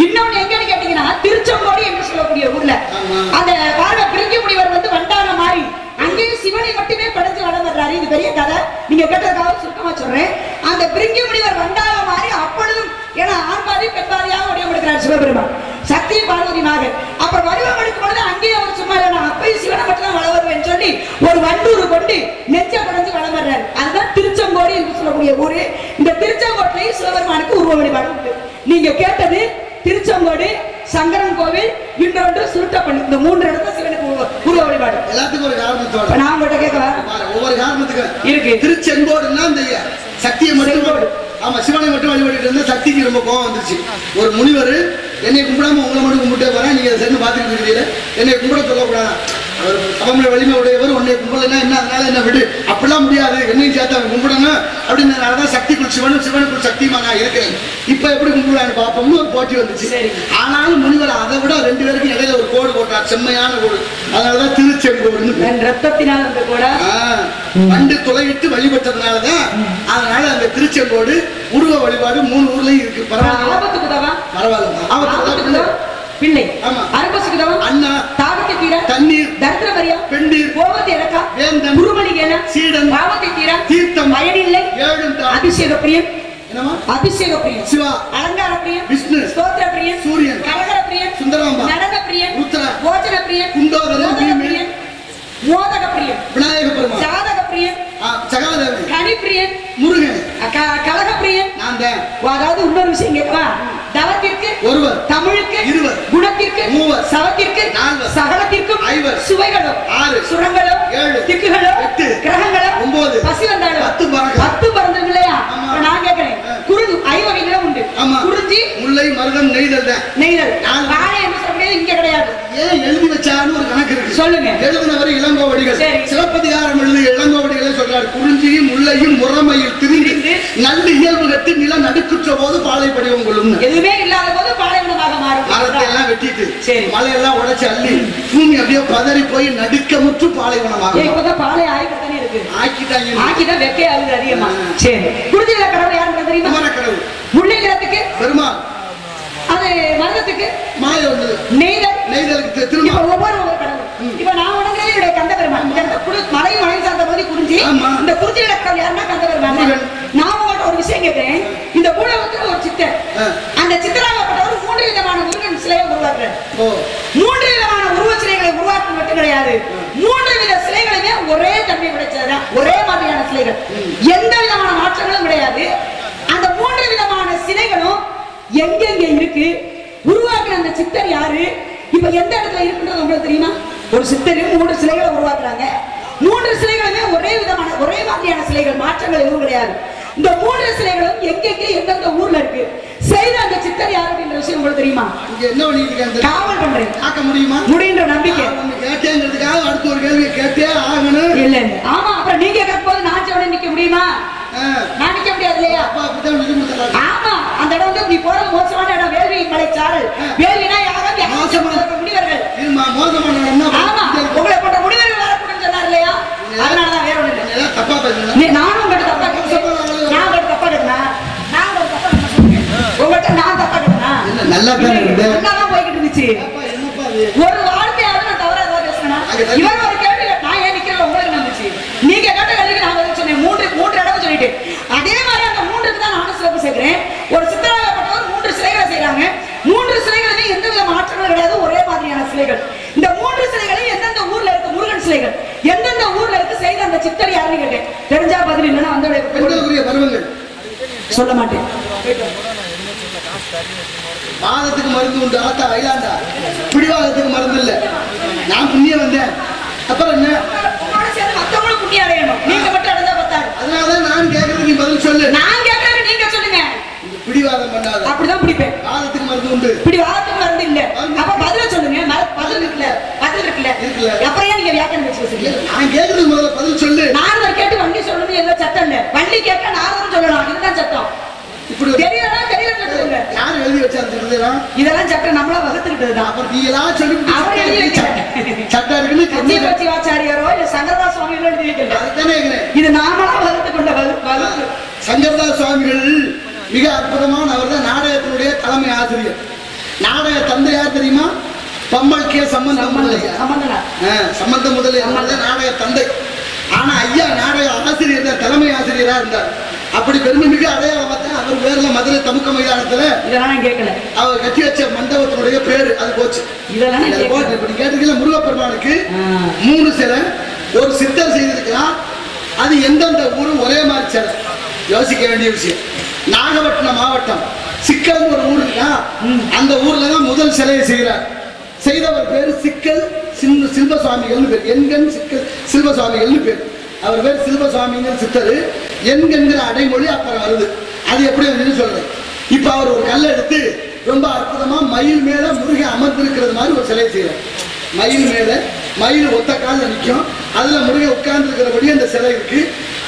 இன்னொன்னு எங்கன்னு கேட்டீங்கன்னா திருச்செங்கோடு என்று சொல்லக்கூடிய ஊர்ல அந்த பார்வ பிரிங்கி முனிவர் வந்து வண்டான மாதிரி அங்கேயும் சிவனை மட்டுமே படைச்சு வளம் வர்றாரு. இது பெரிய கதை, நீங்க கேட்டதுக்காக சுருக்கமா சொல்றேன். அந்த பிரிங்கி முனிவர் வண்டாக மாதிரி அப்பொழுதும், ஏன்னா ஆண் பாதி பெண் பாதியாக வடிவமெடுக்கிறார் சிவபெருமான், சக்தி பார்வதி மகன். அப்புறம் வடிவம் எடுக்கும் பொழுது அங்கேயே அவர் சும்மா இல்ல, அப்பயும் சிவனை மட்டும் தான் வள வருவேன்னு சொல்லி ஒரு வண்டூர் கொண்டு நெஞ்ச படைஞ்சு வளம் வர்றாரு. அதுதான் திருச்செங்கோடு என்று சொல்லக்கூடிய ஊரு. இந்த திருச்செங்கோட்டிலையும் சிவபெருமானுக்கு உருவ வழிபாடு உண்டு. நீங்க கேட்டது திருச்செங்கோடு, சங்கரன் கோவில், இன்னொன்று சுருட்டப்பள்ளி. இந்த 3 இடத்துல சிவனுக்கு உருவ வழிபாடு. எல்லாத்துக்கும் ஒரு காரணத்தோட நான் உங்கள்கிட்ட கேட்கலாம். ஒவ்வொரு காரணத்துக்கு இருக்கு. திருச்செங்கோடுன்னா இந்த சக்தியை மட்டும், ஆமா, சிவனை மட்டும் வழிபட்டு இருந்தா சக்திக்கு ரொம்ப கோவம் வந்துருச்சு. ஒரு முனிவர் என்னை கும்பிடாம உங்களை மட்டும் கும்பிட்டே போறேன், நீங்க அதை சேர்ந்து பாத்துக்கிட்டு இருக்கீங்க, என்னை கும்பிட சொல்லக்கூடாது. அவர் அவங்கள வலிமை உடையவர் உன்னை கும்பலன்னா என்ன அதனால என்ன விடு அப்படிலாம் முடியாது என்னையும் சேர்த்து அவன் கும்பிடணும் அப்படின்றதுனாலதான் சக்திக்குள் சிவனும் சிவனுக்குள் சக்தியுமா நான் இருக்கிறேன் இப்ப எப்படி கும்பிடலான்னு பார்ப்போம்னு ஒரு போட்டி வந்துச்சு. ஆனாலும் முனிவர் அதை விட 2 பேருக்கு இடையில ஒரு கோடு போட்டார், செம்மையான கோடு. அதனாலதான் திருச்செங்கோடு ரத்தத்தினால் அந்த கோடா வண்டு துளையிட்டு வழிபட்டதுனாலதான் அதனால அந்த திருச்செங்கோடு உருவ வழிபாடு 3 ஊர்லயும் இருக்கு. பரவாயில்ல பரவாயில்ல பிள்ளை ஆமா அரபசுக்குதவ அண்ணா தாவத்தை தீர தண்ணீர் தர்த்ரமரியா பெண்டீர் கோவத்தை இறக்கா வேந்தன் குருமணிகேன சீடன் பாவத்தை தீர தீர்த்தம் பயனில்லை ஏழும் அபிஷேக பிரியம் என்னமா அபிஷேக பிரியம் சிவா அலங்கார பிரியம் விஷ்ணு ஸ்தோத்திர பிரியம் சூரியன் கலகர பிரியம் சுந்தராம்பா நடன பிரியம் ருத்ர போஜன பிரியம் குண்டோதர பிரியம் மோதக பிரியம் விநாயக பெருமாள் சாதக பிரியம் சகலதேவன் கனி பிரியம் முருகன் கலக பிரியம் நான் தான். அதாவது இன்னொரு விஷயம் கேட்கவா, தவத்திற்கு ஒருவர், தமிழுக்கு இருவர், குணத்திற்கு மூவர், சவத்திற்கு நால்வர், சகலத்திற்கும் ஐவர், சுவைகளும் 6, சுரங்களும் 7, திக்குகளும் 8, கிரகங்களும் 9, பசி வந்தாலும் 10 பறந்துருக்கு இல்லையா? நான் கேட்கிறேன், குருது ஐவகைகளும் உண்டு. குறிஞ்சி முல்லை மருதம் நெய்தல் தான். நெய்தல் வாழை என்ன சொல்ல முடியாது, இங்க கிடையாது. ஏன் எழுதி வச்சான்னு ஒரு கணக்கு இருக்கு, சொல்லுங்க. எழுதினவர் இளங்கோவடிகள், சிலப்பதிகாரம் எழுதி இளங்கோவடிகளை சொல்றாரு. குறிஞ்சியும் முல்லையும் முறைமையில் திரிந்து நல்ல இயல்பு கட்டு நில நடுக்குற்ற போது பாலை படிவம் கொள்ளும். எதுவுமே இல்லாத போது பாலைவனமாக மாறும். மரத்தை எல்லாம் வெட்டிட்டு மலையெல்லாம் உடைச்சு அள்ளி பூமி அப்படியே பதறி போய் நடுக்கமுற்று பாலைவனமாக. இப்பதான் பாலை ஆய்வுதானே இருக்கு, ஆக்கிதான் வெக்கே ஆகுது அதிகமா. சரி, குறிஞ்சியில கடவுள் யாருன்னு தெரியுமா? கடவுள். முல்லை நிலத்துக்கு பெருமாள், அது மருதத்துக்கு மாய ஒண்ணு, நெய்தலுக்கு திரும்ப ஒவ்வொரு கடவுள். இப்ப நான் உடனே என்னுடைய கந்த பெருமாள், மலை மலை சார்ந்த போது குறிஞ்சி, இந்த குறிஞ்சியில கடவுள் யாருன்னா கந்த பெருமாள். நான் உங்கள்கிட்ட ஒரு விஷயம் கேட்கிறேன், இந்த ஊடகத்துல ஒரு சித்தர், அந்த சித்தராகப்பட்டவர் 3 விதமான முருகன் சிலையை உருவாக்குறார். 3 விதமான உருவ சிலைகளை உருவாக்க மட்டும் கிடையாது, 3 வித சிலைகளுமே ஒரே தன்மை கிடைச்சதுதான், ஒரே மாதிரியான சிலைகள், எந்த விதமான மாற்றங்களும் கிடையாது. அந்த 3 விதமான சிலைகளும் எங்கெங்க இருக்கு, உருவாக்குற அந்த சித்தர் யாரு, இப்ப எந்த இடத்துல இருக்குன்றது உங்களுக்கு தெரியுமா? ஒரு சித்தர் 3 சிலைகளை உருவாக்குறாங்க, 3 சிலைகளுமே ஒரே விதமான ஒரே மாதிரியான சிலைகள், மாற்றங்கள் எதுவும் கிடையாது. இந்த 3 சிலைகளும் எங்கெங்க எந்தெந்த ஊர்ல இருக்கு, செய்த அந்த சித்தர் யாரு அப்படின்ற விஷயம் உங்களுக்கு தெரியுமா? இங்க என்ன பண்ணிருக்காங்க, காவல் பண்றேன், ஆக்க முடியுமா? முடியுன்ற நம்பிக்கை கேட்டேங்கிறதுக்காக அடுத்த ஒரு கேள்வி கேட்டே ஆகணும். இல்ல ஆமா, அப்புறம் நீங்க கேட்கும்போது நான் சொன்ன நிக்க முடியுமா? நான் நிக்க முடியாது இல்லையா? ஆமா, அந்த இடம் வந்து நீ போறது மோசமான இடம், வேள்வி மலை சாரல், வேள்வினா யாரும் மோசமான முனிவர்கள், ஆமா உங்களை போட்ட முனிவர்கள் வரக்கூடாதுன்னு சொன்னார் இல்லையா? அதனாலதான் வேற ஒண்ணு இல்லை. தப்பா பேசுறேன், நானும் உங்கள்கிட்ட தப்பா கேட்கிறேன், நான் உங்கள்கிட்ட தப்பா கேட்கிறேன், நான் உங்களுக்கு தப்பா உங்கள்கிட்ட நான் தப்பா கேட்கிறேன். நல்லா தான் போய்கிட்டு இருந்துச்சு. ஒரு வார்த்தையாவது நான் தவறா ஏதாவது பேசுறேன்னா, இவர் ஒரு கேள்வி நான் ஏன் நிக்கிறேன் உங்களுக்கு நம்பிச்சு, நீங்க கேட்ட கேள்விக்கு நான் பதில் சொன்னேன், 3 இடம் சொல்லிட்டு. அதே மாதிரி அந்த 3க்கு தான் நானும் சிறப்பு சேர்க்கிறேன். ஒரு சித்தராகப்பட்டவர் 3 சிலைகளை செய்யறாங்க, 3 சிலைகளுமே எந்த வித மாற்றங்களும் கிடையாது, ஒரே மாதிரியான சிலைகள். இந்த 3 சிலைகளும் எந்தெந்த ஊர்ல இருக்கு, முருகன் சிலைகள் எந்தெந்த ஊர்ல இருக்கு, செய்த அந்த சித்தர் யாருன்னு கேட்டேன். தெரிஞ்சா பதில், இல்லைன்னா வந்தோடைய பருவங்கள் சொல்ல மாட்டேன். வாதத்துக்கு மருந்து உண்டு, ஆத்தா ஐலாண்டா, பிடிவாதத்துக்கு மருந்து இல்ல. நான் புண்ணிய வந்தேன், அப்புறம் என்ன மத்தவங்களும் புண்ணிய அடையணும், நீங்க மட்டும் அடைஞ்சா பத்தாது. அதனாலதான் நான் கேட்கறது நீ பதில் சொல்லு, நான் கேட்கறது நீங்க சொல்லுங்க. பிடிவாதம் பண்ணாத, அப்படிதான் பிடிப்பேன். வாதத்துக்கு மருந்து உண்டு, பிடிவாதத்துக்கு மருந்து இல்ல. அப்ப பதில சொல்லுங்க, பதில் இருக்குல்ல, பதில் இருக்குல்ல, அப்புறம் ஏன் நீங்க வியாக்கியம் வச்சு பேசுறீங்க? நான் கேட்கறது முதல்ல பதில் சொல்லு. நாரதர் கேட்டு வண்டி சொல்லணும் எந்த சட்டம் இல்ல, வண்டி கேட்க நாரதர் சொல்லலாம், இதுதான் சட்டம். இப்படி தெரியலனா தெரியலன்னு சொல்லுங்க. யார் எழுதி வச்சாரு இதெல்லாம் சட்டம் நம்மளா வகுத்துக்கிட்டதுதான். அப்புறம் நீ எல்லாம் சொல்லி அவர் எழுதி வைக்கிறாங்க சட்டம் இருக்குன்னு கச்சிபச்சி ஆச்சாரியாரோ இல்ல சங்கரதாஸ் சுவாமிகளோ எழுதி வைக்கல, அதுதானே இது நாமளா வகுத்து கொண்ட வகுப்பு. சங்கரதாஸ் சுவாமிகள் மிக அற்புதமான, அவர் தான் நாடகத்தினுடைய தலைமை ஆசிரியர். நாடக தந்தை யார் தெரியுமா? பம்மல் கே சம்பந்தம் முதலியார் நாடக தந்தை. ஆனா ஐயா நாடக ஆசிரியர் தான், தலைமை ஆசிரியரா இருந்தார். அப்படி பெருமைமிகு அடையாளம் பார்த்தா அவர் பேர்ல மதுரை தமுக்க மைதானத்துல இதெல்லாம் கேட்கல, அவர் கட்டி வச்ச மண்டபத்தினுடைய பேரு அது போச்சு. இதெல்லாம் இப்படி கேட்டீங்களா? முருகப்பெருமானுக்கு 3 சிலை ஒரு சித்தர் செய்திருக்கிறார். அது எந்தெந்த ஊரும் ஒரே மாதிரி சிலை, யோசிக்க வேண்டிய விஷயம். நாகப்பட்டினம் மாவட்டம் சிக்கல் ஒரு ஊர் இருக்கா, அந்த ஊர்ல தான் முதல் சிலையை செய்கிறார். செய்தவர் பேரு சிக்கல் சில்வசுவாமிகள் பேர், எண்கண் சிக்கல் சில்வசுவாமிகள் பேர். அவர் பேர் சில்வசுவாமிங்கிற சித்தர், எண்கண்கிற அடைமொழி அப்புறம் வருது. அது எப்படி வந்து சொல்றேன். இப்ப அவர் ஒரு கல்லை எடுத்து ரொம்ப அற்புதமா மயில் மேல முருகன் அமர்ந்திருக்கிறது மாதிரி ஒரு சிலை செய்யறார். மயில் மேல மயில் ஒத்த காலில் நிற்கும். அதுல முருகன் உட்கார்ந்து இருக்கிறபடி அந்த சிலை இருக்கு.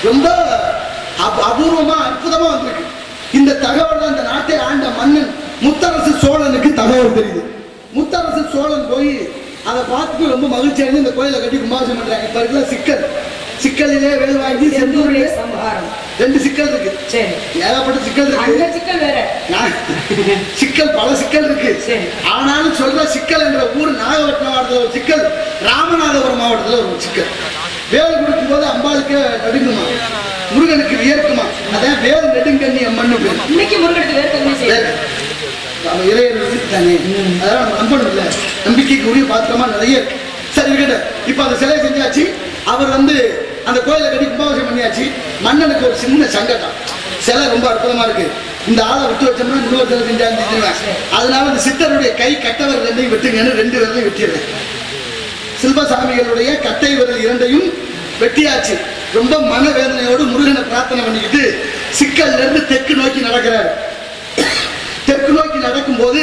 ரொம்ப அபூர்வமா அற்புதமா வந்திருக்கு. இந்த தகவல் அந்த நாட்டை ஆண்ட மன்னன் முத்தரசு சோழனுக்கு தகவல் தெரியுது. முத்தரசு சோழன் போய் அதை பார்த்துட்டு ரொம்ப மகிழ்ச்சி அடைந்து இந்த கோயிலை கட்டி கும்பாபிஷேகம் பண்றாங்க. இப்ப இருக்கிற சிக்கலிலே வேலை வாங்கி செந்தூரிலே சம்ஹாரம் 2 சிக்கல் இருக்கு. சரி, ஏகப்பட்ட சிக்கல் இருக்கு. அந்த சிக்கல் வேற, சிக்கல் பல சிக்கல் இருக்கு. ஆனாலும் சொல்ற சிக்கல் என்ற ஊர் நாகப்பட்டினம் மாவட்டத்தில் ஒரு சிக்கல், ராமநாதபுரம் மாவட்டத்தில் ஒரு சிக்கல். வேலை கொடுக்கும் போது அம்பாளுக்கு நடுங்குமா, முருகனுக்கு வியர்க்குமா. அதான் வேறு நெடுங்கண்ணி அம்மன் இன்னைக்கு முருகனுக்கு இறையர்களுக்கு தானே. அதெல்லாம் நம்ம நம்பணும் இல்லை, நம்பிக்கைக்கு உரிய பாத்திரமா நிறைய இருக்கு. சரி இருக்கட்டும். இப்ப அந்த சிலையை செஞ்சாச்சு. அவர் அந்த கோயிலை கட்டி கும்பாபிஷேகம் பண்ணியாச்சு. மன்னனுக்கு ஒரு சின்ன சங்கடம், சிலை ரொம்ப அற்புதமா இருக்கு, இந்த ஆளை விட்டு வச்சோம்னா இன்னொரு சிலை செஞ்சாங்க. அதனால அந்த சித்தருடைய கை கட்டவர் 2ஐயும் வெட்டுங்கன்னு 2 விரலையும் வெட்டிடுறேன். சில்பசாமிகளுடைய கட்டை விரல் 2ஐயும் வெட்டியாச்சு. ரொம்ப மனவேதனையோடு முருகனை பிரார்த்தனை பண்ணிக்கிட்டு சிக்கல்ல இருந்து தெற்கு நோக்கி நடக்கிறார். தெற்கு நோக்கி நடக்கும்போது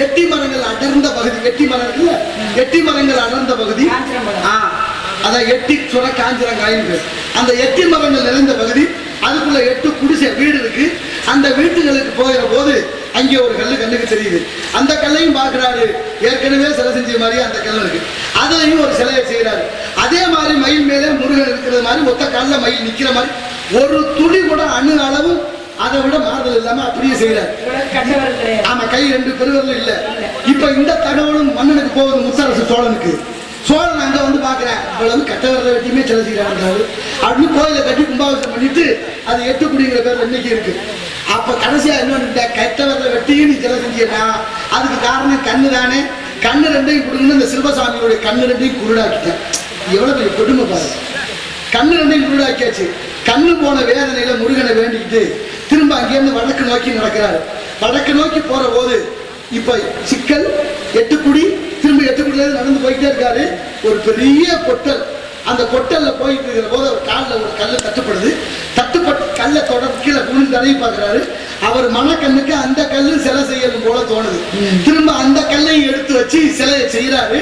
எட்டி மரங்கள் அடர்ந்த பகுதி, எட்டி மரங்கள் அடர்ந்த பகுதி, அதான் எட்டி சுர காஞ்சிரங்காயின். அந்த எட்டி மரங்கள் நிறைந்த பகுதி, அதுக்குள்ள 8 குடிசை வீடு இருக்கு. அந்த வீட்டுகளுக்கு போகிற போது அங்கே ஒரு கண்ணுக்கு தெரியுது. அந்த கல்லையும் பார்க்கிறாரு. ஏற்கனவே சிலை செஞ்ச மாதிரி அந்த கல் இருக்கு. அதுலயும் ஒரு சிலையை செய்யறாரு. அதே மாதிரி மயில் மேலே முருகன் இருக்கிறது மாதிரி ஒத்த காலில் மயில் நிக்கிற மாதிரி ஒரு துளி கூட அணு அளவும் அதை விட மாறுதல் இல்லாம அப்படியே செய்யறாரு. ஆமா, கை 2 பெருவர்கள் இல்ல. இப்ப இந்த தகவலும் மன்னனுக்கு போகுது, முத்தரசு சோழனுக்கு. சோழன் அங்க பாக்குறேன், இவ்வளவு கட்டவரலை வெட்டியுமே சிலை செய்யறாங்க அப்படின்னு கோயிலை கட்டி கும்பாபிஷேகம் பண்ணிட்டு அது 8 குடிங்கிற பேர் இன்னைக்கு இருக்கு. அப்ப கடைசியா என்ன, கட்டவரலை வெட்டியும் நீ சிலை செஞ்சா அதுக்கு காரணம் கண்ணு தானே. கண்ணு 2ஐயும் கொடுங்கன்னு இந்த சில்பசாமியோடைய கண்ணு 2ஐயும் குருடாக்கிட்டேன். எவ்வளவு பெரிய கொடுமை பாரு. கண்ணு 2ஐயும் குருடாக்கியாச்சு. கண்ணு போன வேதனையில முருகனை வேண்டிக்கிட்டு திரும்ப அங்கேருந்து வடக்கு நோக்கி நடக்கிறாரு. வடக்கு நோக்கி போற போது இப்ப சிக்கல் 8 குடி, திரும்ப 8 குடியில நடந்து போயிட்டே இருக்காரு. ஒரு பெரிய பொட்டல், அந்த பொட்டல்ல போயிட்டு இருக்கிற போது அவர் காலில் ஒரு கல்லு தட்டுப்படுது. தட்டுப்பட்டு கல்லை தொடர்ந்து கீழே குனிந்து தடவி பார்க்கிறாரு. அவர் மனக்கண்ணுக்கு அந்த கல்லு சிலை செய்யணும் போல தோணுது. திரும்ப அந்த கல்லையும் எடுத்து வச்சு சிலையை செய்யறாரு.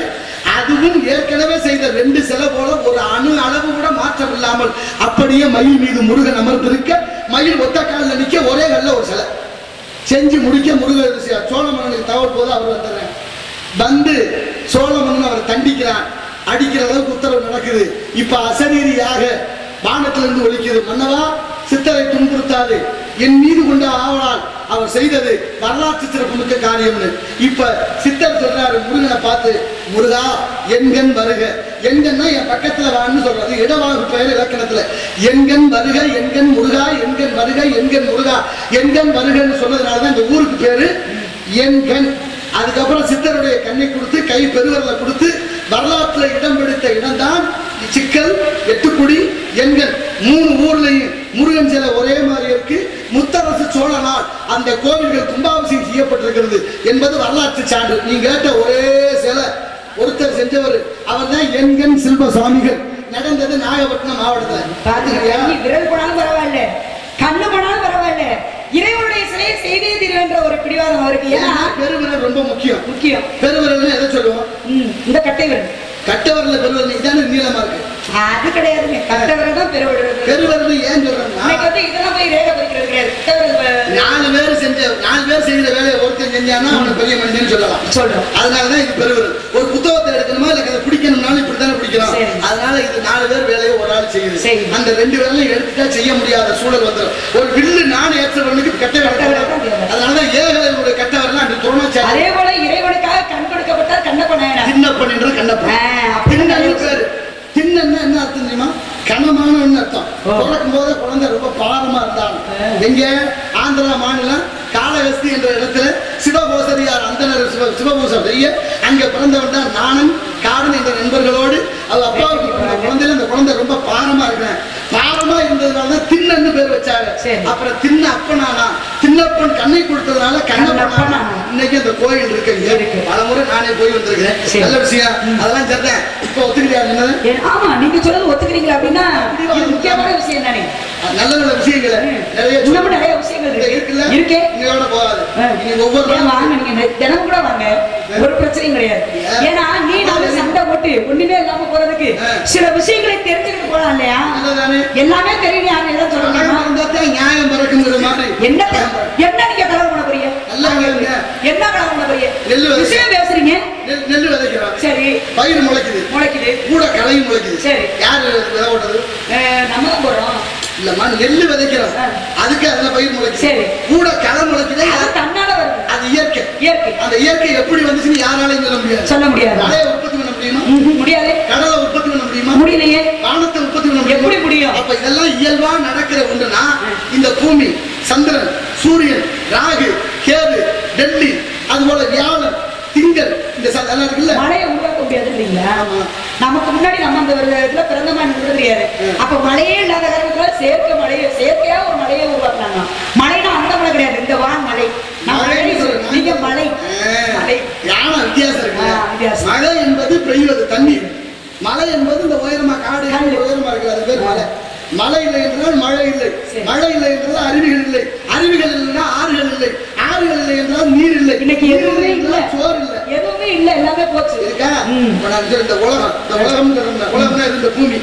அதுவும் ஏற்கனவே செய்த 2 சிலை போல ஒரு அணு அளவு கூட மாற்றம் இல்லாமல் அப்படியே மயில் மீது முருகன் அமர்ந்திருக்க, மயில் ஒத்த காலில் நிக்க, ஒரே கல்ல ஒரு சிலை செஞ்சு முடிக்க முருகன் சோழ மன்னனுக்கு தகவல் போது அவர் வந்து சோழ மன்னன் அவரை தண்டிக்கிறான். அடிக்கிற அளவுக்கு உத்தரவு நடக்குது. இப்ப அசரீரியாக வானத்திலிருந்து ஒலிக்குது, மன்னவா சித்தரை துன்புறுத்தாது, என் மீது கொண்ட ஆவலால் அவர் செய்தது வரலாற்று சிறப்புமிக்க காரியம்னு. இப்ப சித்தர் சொல்றாரு முருகனை பார்த்து, முருகா எண்கண் வருக. எண்கண்ணா என் பக்கத்துல வான்னு சொல்றது இடவாகு பெயர் இலக்கணத்துல. எண்கண் வருக, எண்கண் முருகா, எண்கண் வருக, எண்கண் முருகா, எண்கண் வருகன்னு சொன்னதுனாலதான் இந்த ஊருக்கு பேரு எண்கண். அதுக்கப்புறம் சித்தருடைய கண்ணை கொடுத்து கை பெருவரல கொடுத்து வரலாற்றுல இடம் பிடித்த இடம் தான் சிக்கல், 8 குடி, எண்கள். 3 ஊர்லையும் முருகன் சிலை ஒரே மாதிரி இருக்கு. முத்தரசு சோழனால் அந்த கோவில்கள் கும்பாபிஷேகம் செய்யப்பட்டிருக்கிறது என்பது வரலாற்று சான்று. நீங்க கேட்ட ஒரே சிலை ஒருத்தர் செஞ்சவர், அவர் தான் எண்கண் சில்பசாமிகள். நடந்தது நாகப்பட்டினம் மாவட்டத்தில். விரல் போனாலும் பரவாயில்ல, கண்ணு போனாலும் பரவாயில்ல, இறைவனுடைய சிலையை செய்தே தீர்வென்ற ஒரு பிடிவாதம் அவருக்கு. ஏன்னா பெருவிரல் ரொம்ப முக்கியம். பெருவிரல் எதை சொல்லுவோம்? இந்த கட்டை விரல். கட்டவரல பெருவிரல் இதான நீளமா இருக்கு. அது கிடையாதுங்க, கட்டவரல் தான் பெருவிரல். பெருவிரல் ஏன் சொல்றேன்னா இதெல்லாம் போய் ரேகை பறிக்கிறது கிடையாது. 4 பேர் செய்யற வேலையை ஒருத்தன் செஞ்சானா அவனை பெரிய மனிதன் சொல்றோம். அதனாலதான் இது பெருவிரல். ஒரு புத்தகத்தை எடுக்கணுமா இல்ல அதை பிடிக்கணும்னாலும் இப்படித்தானே பிடிக்கணும். அதனால இது 4 பேர் வேலையை ஒரு ஆள் செய்யுது. அந்த 2 விரலையும் எடுத்துட்டா செய்ய முடியாத சூழல் வந்துடும். ஒரு வில்லு நான் ஏற்றவனுக்கு கட்ட வரல. அதனாலதான் ஏகலைவனுடைய கட்ட வரல அந்த துணை. அதே போல இறைவனுக்காக கண் கொடுக்கப்பட்டார் கண்ணப்பன். சின்னப்பன் கண்ணப்பன் பேரு. திண்ணன்னா என்ன அர்த்தம் தெரியுமா? கனமான அர்த்தம். பிறக்கும் போது குழந்தை ரொம்ப பாரமா இருந்தாங்க. எங்க ஆந்திரா மாநிலம் காளஹஸ்தி என்ற இடத்துல சிவபோசரியார் அந்தனர் சிவபோசர் அங்க பிறந்தவன் தான் நானன் காடன் என்ற நண்பர்களோடு அப்பாவுக்கு குழந்தையில அந்த குழந்தை ரொம்ப பாரமா இருக்கிறேன். பாரமா இருந்ததுனாலதான் திண்ணன்னு பேர் வச்சாங்க. அப்புறம் தின்ன அப்பனானா தின்னப்பன் கண்ணை கொடுத்ததுனால கண்ணப்பனா இன்னைக்கு அந்த கோயில் இருக்கு பலமுறை நானே போய் வந்திருக்கிறேன். நல்ல விஷயம், அதெல்லாம் சரிதான். இப்ப ஒத்துக்கிறியா? ஆமா, நீங்க சொல்றது ஒத்துக்கிறீங்களா அப்படின்னா முக்கியமான விஷயம் தானே. நல்ல நல்ல விஷயங்கள் நிறைய விஷயங்கள் இருக்குல்ல, இருக்கே. நீங்களோட போகாது, நீங்க ஒவ்வொரு வாங்க, நீங்க தினமும் கூட வாங்க, ஒரு பிரச்சனையும் கிடையாது. ஏன்னா நீ நாம சண்டை போட்டு ஒண்ணுமே இல்லாம போறதுக்கு சில விஷயங்களை தெரிஞ்சுக்கிட்டு போலாம் இல்லையா? எல்லாமே தெரியும், யாரும் எல்லாம் சொல்லுங்க. நியாயம் பிறக்குங்கிற மாதிரி என்ன என்ன நீங்க கலர் பண்ண போறீங்க? என்ன கலர் பண்ண போறீங்க? விஷயம் பேசுறீங்க. நெல்லு விதைக்கிறோம், சரி. பயிர் முளைக்குது, கூட களையும் முளைக்குது, சரி. யாரு விதை ஓட்டது? நம்ம தான் போறோம். இல்லம்மா, நெல்லு விதைக்கிறோம், அதுக்கு அதுல பயிர் முளைக்குது, சரி. கூட களை முளைக்குது, அது தன்னால வருது, அது இயற்கை. அந்த இயற்கை எப்படி வந்துச்சுன்னு யாராலையும் சொல்ல முடியாது. மழையை உற்பத்தி பண்ண முடியுமா? முடியாது. கடலை உற்பத்தி பண்ண முடியுமா? முடியலையே. வானத்தை உற்பத்தி பண்ண முடியும், எப்படி முடியும்? அப்ப இதெல்லாம் இயல்பா நடக்கிற ஒன்றுனா இந்த பூமி, சந்திரன், சூரியன், ராகு, கேது, டெல்லி, அதுபோல வியாழன், திங்கள், இந்த எல்லாம் இருக்குல்ல, மழையை உருவாக்க முடியாது இல்லைங்களா? நமக்கு முன்னாடி நம்ம அந்த இதுல பிறந்த மாதிரி தெரியாது. அப்ப மழையே இல்லாத காரணத்துல செயற்கையா ஒரு மழையை உருவாக்குறாங்க. மழைனா அந்த மழை கிடையாது, இந்த வான் மழை. நீங்க மழை யானை வித்தியாசம் இருக்கு. மழை என்பது பெய்வது தண்ணீர், மழை என்பது இந்த உயரமா காடு உயரமா இருக்கிறது, அது பேர் மழை. மழை இல்லை என்றால் மழை இல்லை, மழை இல்லை என்றால் அருவிகள் இல்லை, அருவிகள் இல்லைன்னா ஆறுகள் இல்லை, ஆறுகள் இல்லை என்றால் நீர் இல்லை. இன்னைக்கு எதுவுமே இல்லை, சோறு இல்லை, எதுவுமே இல்லை, எல்லாமே போச்சு. இருக்கா? இந்த உலகம் உலகம்னா இந்த பூமி,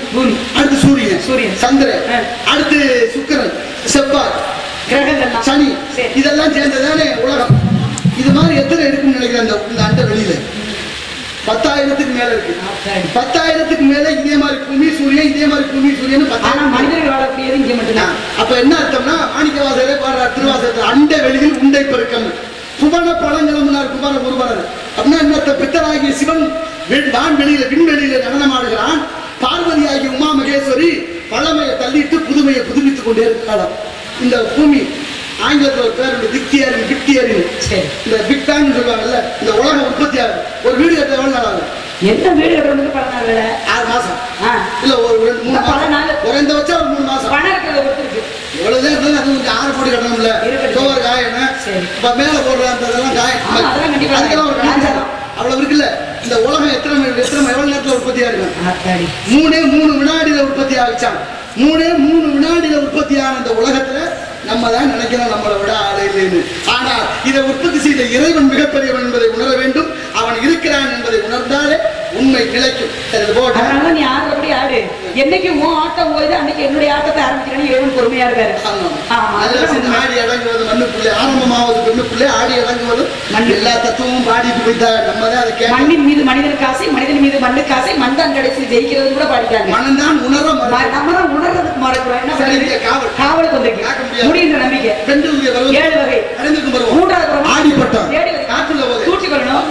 அடுத்து சூரியன், சந்திரன், அடுத்து சுக்கிரன், செவ்வாய், கிரகங்கள், சனி, இதெல்லாம் சேர்ந்ததானே உலகம். இது மாதிரி எத்தனை இருக்குன்னு நினைக்கிறேன் இந்த அண்ட வெளியில? 10,000க்கு மேல இருக்கு. 10,000க்கு மேல இதே மாதிரி பூமி சூரியன், இதே மாதிரி பூமி சூரியன். மனிதர்கள் வாழக்கூடியது இங்க மட்டும்தான். அப்ப என்ன அர்த்தம்னா, மாணிக்கவாசகரே பாடுறார் திருவாசகத்தில், அண்ட வெளியில் உண்டை பெருக்கம் புவன பழங்கிழமுனார் குமார ஒருவரர். அப்படின்னா என்ன? பித்தராகிய சிவன் வான்வெளியில விண்வெளியில நடனமாடுகிறான், பார்வதி ஆகிய உமா மகேஸ்வரி பழமையை தள்ளிட்டு புதுமையை புதுப்பித்துக் கொண்டே இருக்கிறார். இந்த பூமி ஆங்கிலத்தில் ஒரு பேர் பிக்டியரின், இந்த பிக் பேங் சொல்லுவாங்கல்ல, இந்த உலகம் உற்பத்தி ஆகுது. ஒரு வீடு கட்ட எவ்வளவு நாள் ஆகும்? என்ன வீடு கட்டுறதுக்கு 6 மாசம் இல்ல, ஒரு 2-3 மாசம், குறைந்த வச்சா ஒரு 3 மாசம். பணம் இருக்கிறத பொறுத்து எவ்வளவுதான் இருந்தாலும் அது கொஞ்சம் 6 கோடி கட்டணும்ல, சோறு காயணும், இப்ப மேல போடுற அந்த இதெல்லாம் காயம், அதுக்கெல்லாம் ஒரு கணக்கு அவ்வளவு இருக்குல்ல. இந்த உலகம் எவ்வளவு நேரத்தில் உற்பத்தி ஆகும்? 3 வினாடியில உற்பத்தி ஆகிச்சான். 3 வினாடியில உற்பத்தி ஆன இந்த உலகத்துல நம்ம தான் நினைக்கிறோம் நம்மளை விட ஆளை இல்லைன்னு. ஆனால் இதை உற்பத்தி செய்த இறைவன் மிகப்பெரியவன் என்பதை உணர வேண்டும். அவன் இருக்கிறான் என்பதை உணர்ந்தாலே உண்மை நிலைக்கும். அதனால நீ ஆடுறபடி ஆடு, என்னைக்கு உன் ஆட்டம் போகுது அன்னைக்கு என்னுடைய ஆட்டத்தை ஆரம்பிக்கிறேன்னு இறைவன் பொறுமையா இருக்காரு. ஆடி அடங்குவது மண்ணுக்குள்ளே, ஆரம்பமாவது பெண்ணுக்குள்ளே, ஆடி அடங்குவது எல்லா தத்துவமும் பாடிட்டு போயிட்டா நம்ம தான் அதை கேட்க. மண்ணின் மீது மனிதனுக்கு ஆசை, மனிதன் மீது மண்ணுக்கு ஆசை, மண் தான் கடைசி ஜெயிக்கிறது கூட பாடிட்டாங்க. மனம் தான் உணர, நம்ம தான் உணர்றதுக்கு மறக்கிறோம். என்ன காவலுக்கு வந்து முடிகின்ற நம்பிக்கை 7 வகை அறிந்திருக்கும் பருவம், 3வது ஆடிப்பட்டம், காற்றுள்ள போது தூட்டி கொள்ளணும்,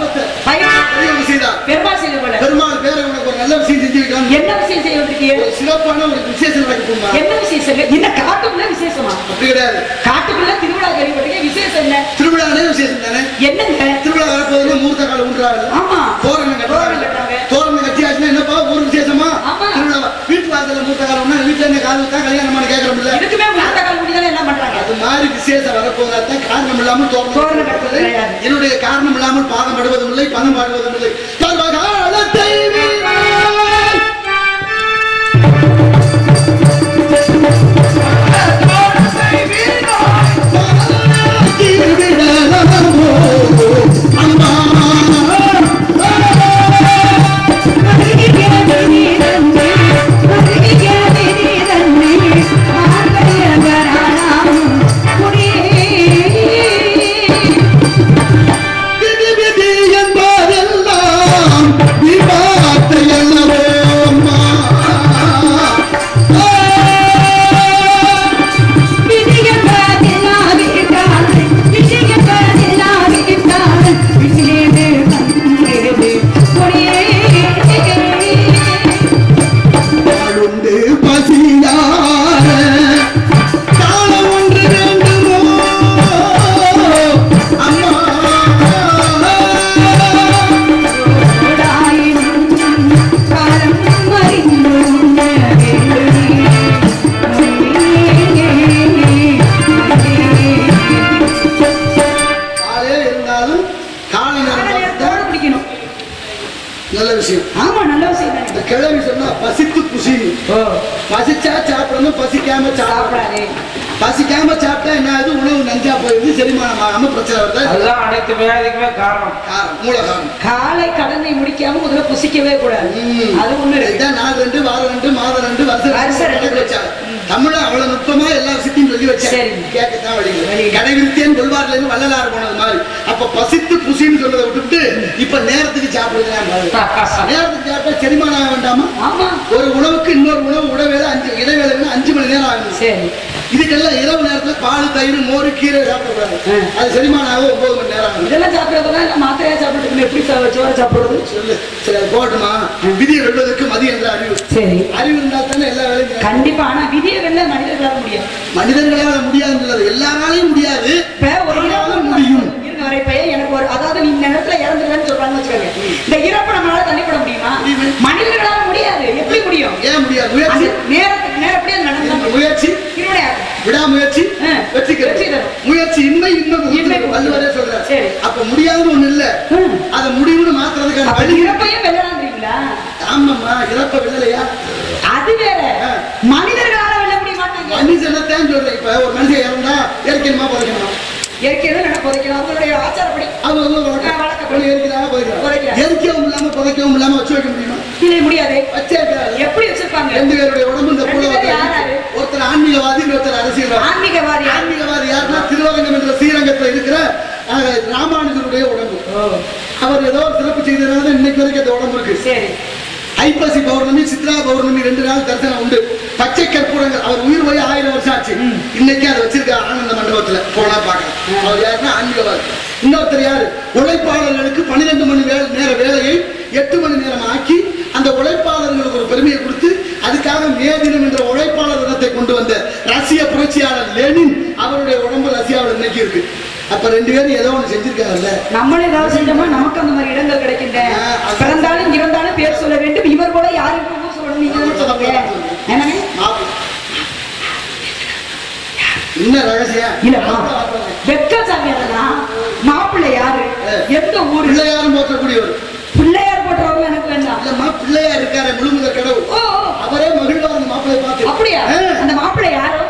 பெருமாள் செய்து கொள்ள, பெருமாள் பேர உனக்கு ஒரு நல்ல விஷயம் செஞ்சு வைக்கலாம். என்ன விஷயம் செய்ய வந்திருக்கீங்க? ஒரு சிறப்பான ஒரு விசேஷம் நடக்குமா? என்ன விசேஷம்? இந்த காட்டுக்குள்ள விசேஷமா? அப்படி கிடையாது, காட்டுக்குள்ள திருவிழா கேள்விப்பட்டீங்க, விசேஷம் என்ன? திருவிழானே விசேஷம் தானே. என்னங்க திருவிழா வரப்போதுல மூர்த்த கால ஊன்றாங்க, ஆமா, தோரணம் கட்டுறாங்க. தோரணம் கட்டியாச்சுன்னா என்னப்பா ஒரு விசேஷமா? திருவிழா வீட்டு வாசல்ல மூர்த்த காலம்னா வீட்டுல என்ன கால் தான் கல்யாணமான கேட்கறோம்ல, இதுக்குமே மூர்த்த கால் முடியல என்ன பண்றாங்க? அது மாதிரி விசேஷம் வரப்போதான் காரணம் இல்லாமல் தோரணம் கட்டுறது. என்னுடைய காரணம் இல்லாமல் பாகம் படுவதும் இல்லை, பணம் பாடுவதும் இல்லை. நல்ல விஷயம். ஆமா நல்ல விஷயம். இந்த கிழவி சொன்னா பசித்து புசின்னு. பசிச்சா சாப்பிடணும், பசிக்காம சாப்பிடாதே. பசிக்காம சாப்பிட்டா என்ன ஆகுது? உணவு நஞ்சா போயிடுது, செரிமானம் ஆகாம பிரச்சனை வருது. அதுதான் அனைத்து வியாதிக்குமே காரணம், மூல காரணம். காலை கடனை முடிக்காம முதல்ல புசிக்கவே கூடாது. அது ஒண்ணு. இதான் நாள் 2 வாரம் 2 மாதம் 2 வருஷம் கணக்கு வச்சாங்க. தமிழ அவ்வளவு நுட்பமா எல்லா விஷயத்தையும் சொல்லி வச்சாங்க. கேட்கத்தான் வழி கடைவிருத்தேன் கொள்வார்கள் வள்ளலார் போனது மாதிரி. அப்ப பசித்து புசின்னு சொல்றதை விட்டுட்டு இப்ப நேரத்துக்கு சாப்பிடுறேன். நேரத்துக்கு சாப்பிட்டா செரிமானம் ஆக வேண்டாமா? ஒரு உணவுக்கு இன்னொரு உணவு உடவேளை 5 இடைவேளை 5 மணி நேரம் ஆகும். இதுக்கெல்லாம் இரவு நேரத்துல பால் தயிர் மோர் கீரை சாப்பிடக்கூடாது. அது செரிமானம் ஆக 9 மணி நேரம் ஆகும். இதெல்லாம் சாப்பிடறதுலாம் மாத்திரையா சாப்பிட்டு எப்படி சோறு சாப்பிடுறது சொல்லு. சரி போட்டுமா? விதியை வெல்வதற்கு மதி என்ற அறிவு. சரி, அறிவு இருந்தால் தானே எல்லா வேலையும் கண்டிப்பா. ஆனா விதியை வெல்ல மனிதர்களால முடியாது. மனிதர்களால முடியாது, எல்லாராலையும் முடியாது. முடியும் எனக்கு ஒரு, அதாவது நீ நேரத்துல இறந்துருவேன்னு சொல்றாங்க வச்சுக்கோங்க. இந்த இறப்பு நம்மளால தள்ளிப்பட முடியுமா? மனிதர்களால முடியாது. எப்படி முடியும்? ஏன் முடியாது? முயற்சி நேரத்துக்கு நேரப்படியே நடந்த முயற்சி விடாமுயற்சி வெற்றி தரும். முயற்சி இன்மை இன்மை வள்ளுவரே சொல்றாரு. அப்ப முடியாதுன்னு ஒண்ணு இல்ல, அதை முடிவுன்னு மாத்துறதுக்கான வழி. இறப்பையும் வெல்லலாம்ன்றீங்களா? ஆமாம்மா, இறப்ப வெல்லலையா? அது வேற. மனிதர்களால வெல்ல முடிய மாட்டாங்க. மனுஷனத்தான் சொல்றேன். இப்ப ஒரு மனுஷன் இறந்தா இயற்கையமா புதைக்கணுமா? அவங்களுடைய ஆச்சாரப்படி எரிக்கவும் இல்லாம புதைக்கவும் இல்லாம வச்சு வைக்க முடியுமா? இல்லை, முடியாது. எப்படி வச்சிருப்பாங்க? 2 பேருடைய உடம்பு இந்த ஒருத்தர் ஆன்மீகவாதி, ஒருத்தர் அரசியல்வாதி. ஆன்மீகவாதி யாருன்னா திருவரங்கம் என்ற ஸ்ரீரங்கத்துல இருக்கிற ராமானுஜருடைய உடம்பு. அவர் ஏதோ சிறப்பு செய்ததுனால இன்னைக்கு வரைக்கும் அந்த உடம்பு இருக்கு. சரி, ஐப்பசி பௌர்ணமி சித்ரா பௌர்ணமி 2 நாள் தரிசனம் உண்டு. பச்சை கற்பூரங்கள். அவர் உயிர் போய் 1000 வருஷம் ஆச்சு. இன்னைக்கு அதை வச்சிருக்காரு ஆனந்த மண்டபத்துல. போனா பாக்கலாம். அவர் யாருன்னா ஆன்மீகவாதி. இன்னொருத்தர் யாரு? உழைப்பாளர்களுக்கு 12 மணி நேர வேலையை 8 மணி நேரம் ஆக்கி அந்த உழைப்பாளர்களுக்கு ஒரு பெருமையை கொடுத்து அதுக்காக மே தினம் என்ற உழைப்பாளர் தினத்தை கொண்டு வந்த ரஷ்ய புரட்சியாளர் லெனின், அவருடைய உடம்பு ரஷ்யாவில் இன்னைக்கு இருக்கு. அப்ப 2 பேரும் ஏதோ ஒண்ணு செஞ்சிருக்காங்கல்ல. நம்மளே ஏதாவது செஞ்சோமா நமக்கு அந்த மாதிரி இடங்கள் கிடைக்கின்றன. பிறந்தாலும் இறந்தாலும் பேர் சொல்ல வேண்டும். இவர் போல யாருக்கும் சொல்லணும். என்ன ரகசியம்? இல்லம்மா, வெக்கசாமி மாப்பிள்ளை யாரு? எந்த ஊர்? பிள்ளையாரும் போற்றக்கூடியவர். பிள்ளையார் போற்றவங்க எனக்கு வேண்டாம். இல்லம்மா, பிள்ளையார் இருக்காரு முழுமுதற் கடவுள். அவரே மகிழ்வார் அந்த மாப்பிள்ளை பார்த்து. அப்படியா? அந்த மாப்பிள்ளை யாரோ?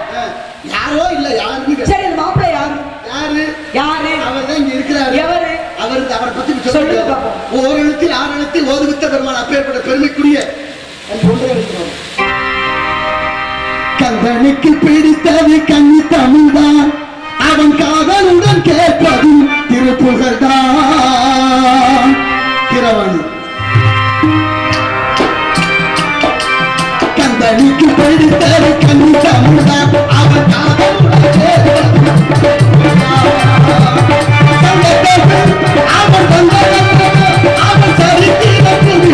யாரோ இல்ல, யாருன்னு. சரி, அந்த மாப்பிள்ளை யாரு? யாரு? அவர் தான் இங்க இருக்கிறாரு. எவரு? அவரை பத்தி சொல்லுங்க பாப்போம். ஒரு எழுத்தில் 6 எழுத்தில் ஓதுவித்த பெருமாள். அப்பேற்பட்ட பெருமைக்குரிய கந்தனுக்கு பிடித்தது கன்னி தமிழ்தான். அவன் காதலுடன் கேட்பதும் திருப்புகழ்தான். திரவணி கந்தனுக்கு பிடித்தது கன்னி தமிழ்தான். அவன் காதலுடன் கேட்பதும் அவன் அவன் சரித்திரத்தில்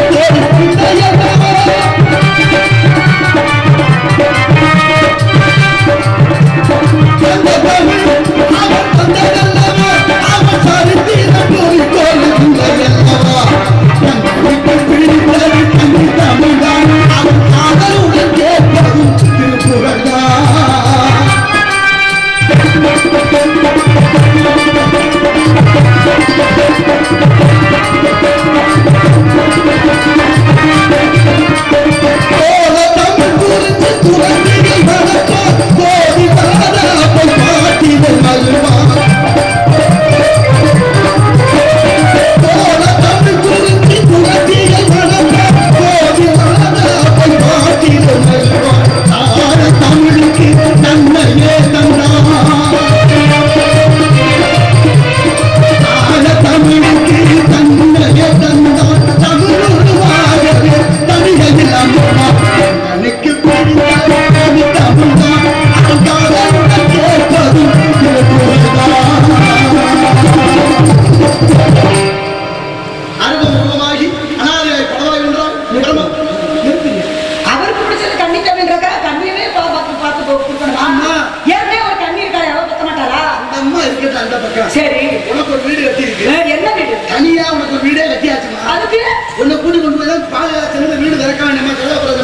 சரி, உனக்கு ஒரு வீடு கட்டி இருக்கு. என்ன வீடு? தனியா உனக்கு ஒரு வீடே கட்டியாச்சுமா? அதுக்கு உன்னை கூட்டி கொண்டு போய் தான் பால் காய்ச்சல் வீடு திறக்க வேண்டாமா?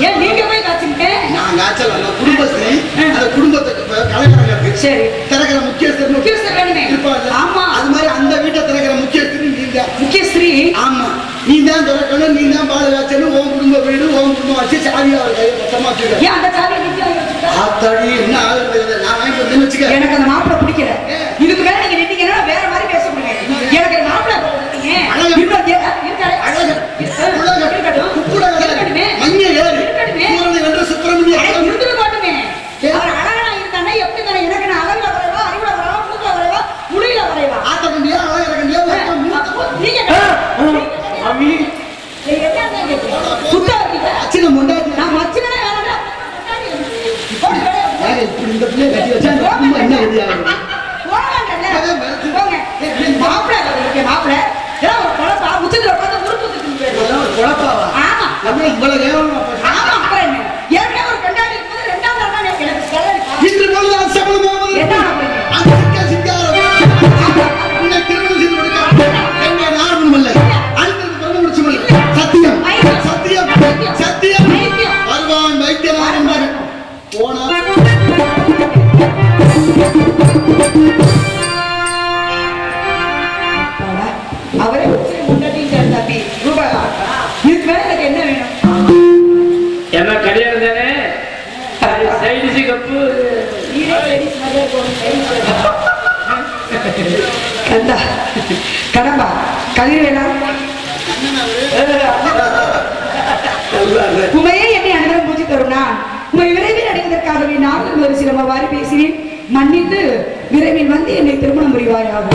ஏன் நீங்க போய் காய்ச்சிங்க? நான் காய்ச்சல் அல்ல, குடும்பஸ்ரீ. அது குடும்பத்துக்கு கலைஞர்கள் இருக்கு. சரி, திறக்கிற முக்கியஸ்தர் வேணுமே இருப்பாரு. ஆமா, அது மாதிரி அந்த வீட்டை திறக்கிற முக்கியஸ்திரி நீங்க. முக்கியஸ்திரி? ஆமா. நீ தான் திறக்கணும், நீ தான் பால் காய்ச்சணும், ஓம் குடும்ப வீடு, ஓம் குடும்பம் வச்சு சாவியா ஒரு கையை பத்தமா வச்சுக்க. ஏன் அந்த சாவி நிச்சயம் வச்சுக்கிட்டா? ஆத்தாடி என்ன ஆகுது? நான் வாங்கி வந்து வச்சுக்க. எனக்கு அந்த மாப்பிள்ளை பிடிக்கல. இதுக்கு மேல நீங்க நின்னீங்கன்னா வேற மாதிரி பேச முடியாது. எனக்கு அந்த மாப்பிள்ளை பிடிக்கீங்க. இருக்காரு. மஞ்ச ஏறு. சுப்பிரமணிய இருந்துட்டு போட்டுமே. அவர் அழகா இருந்தானே எப்படி தானே எனக்கு நான் அழகுல வரைவா, அறிவுல வரைவா, மூக்குல வரைவா, முழியில வரைவா. ஆத்த கண்டியா அழகா கண்டியா நீங்க மாமி என்ன கேக்குறீங்க? சுத்தா இருக்கீங்க. அச்சின முண்டாட்டி நான் மச்சினே வேணாடா. இப்படி இந்த பிள்ளை கட்டி வச்சா ரொம்ப என்ன கதியாகும்? மாப்பிள்ளை மாப்பிள்ளை ஏதோ ஒரு குழப்பா உச்சத்துல உட்காந்து உருட்டு ஒரு குழப்பாவா? ஆமா நம்ம இவ்வளவு கேவலமா பேசுறோம். ஆமா அப்புறம் என்ன ஏற்கனவே ஒரு கண்டாடி இருக்குது ரெண்டாவது நாள் தான் எனக்கு கல்யாணம் இன்று பொழுது அசபலமாவது என்ன அந்த சிங்காரம் உன்னை திருமணம் செய்து கொடுக்க என்னை நானும் இல்லை அன்புக்கு பிறகு முடிச்சும் இல்லை. சத்தியம் சத்தியம் சத்தியம் வருவான் வைத்தியனார் என்பார் போனா அவரே முன்னாடி தம்பி ரூபாய் இதுக்கு மேல எனக்கு என்ன வேணும்? என்ன கல்யாணம் தானே சைடிசி கப்பு கந்தா கடம்பா கதிர்வேலா உமையே என்னை அனைவரும் பூஜை தரும் நான் உமை விரைவில் அடைவதற்காகவே நான் ஒரு சில வாரி பேசினேன். மன்னித்து விரைவில் வந்து என்னை திருமணம் புரிவாயாக.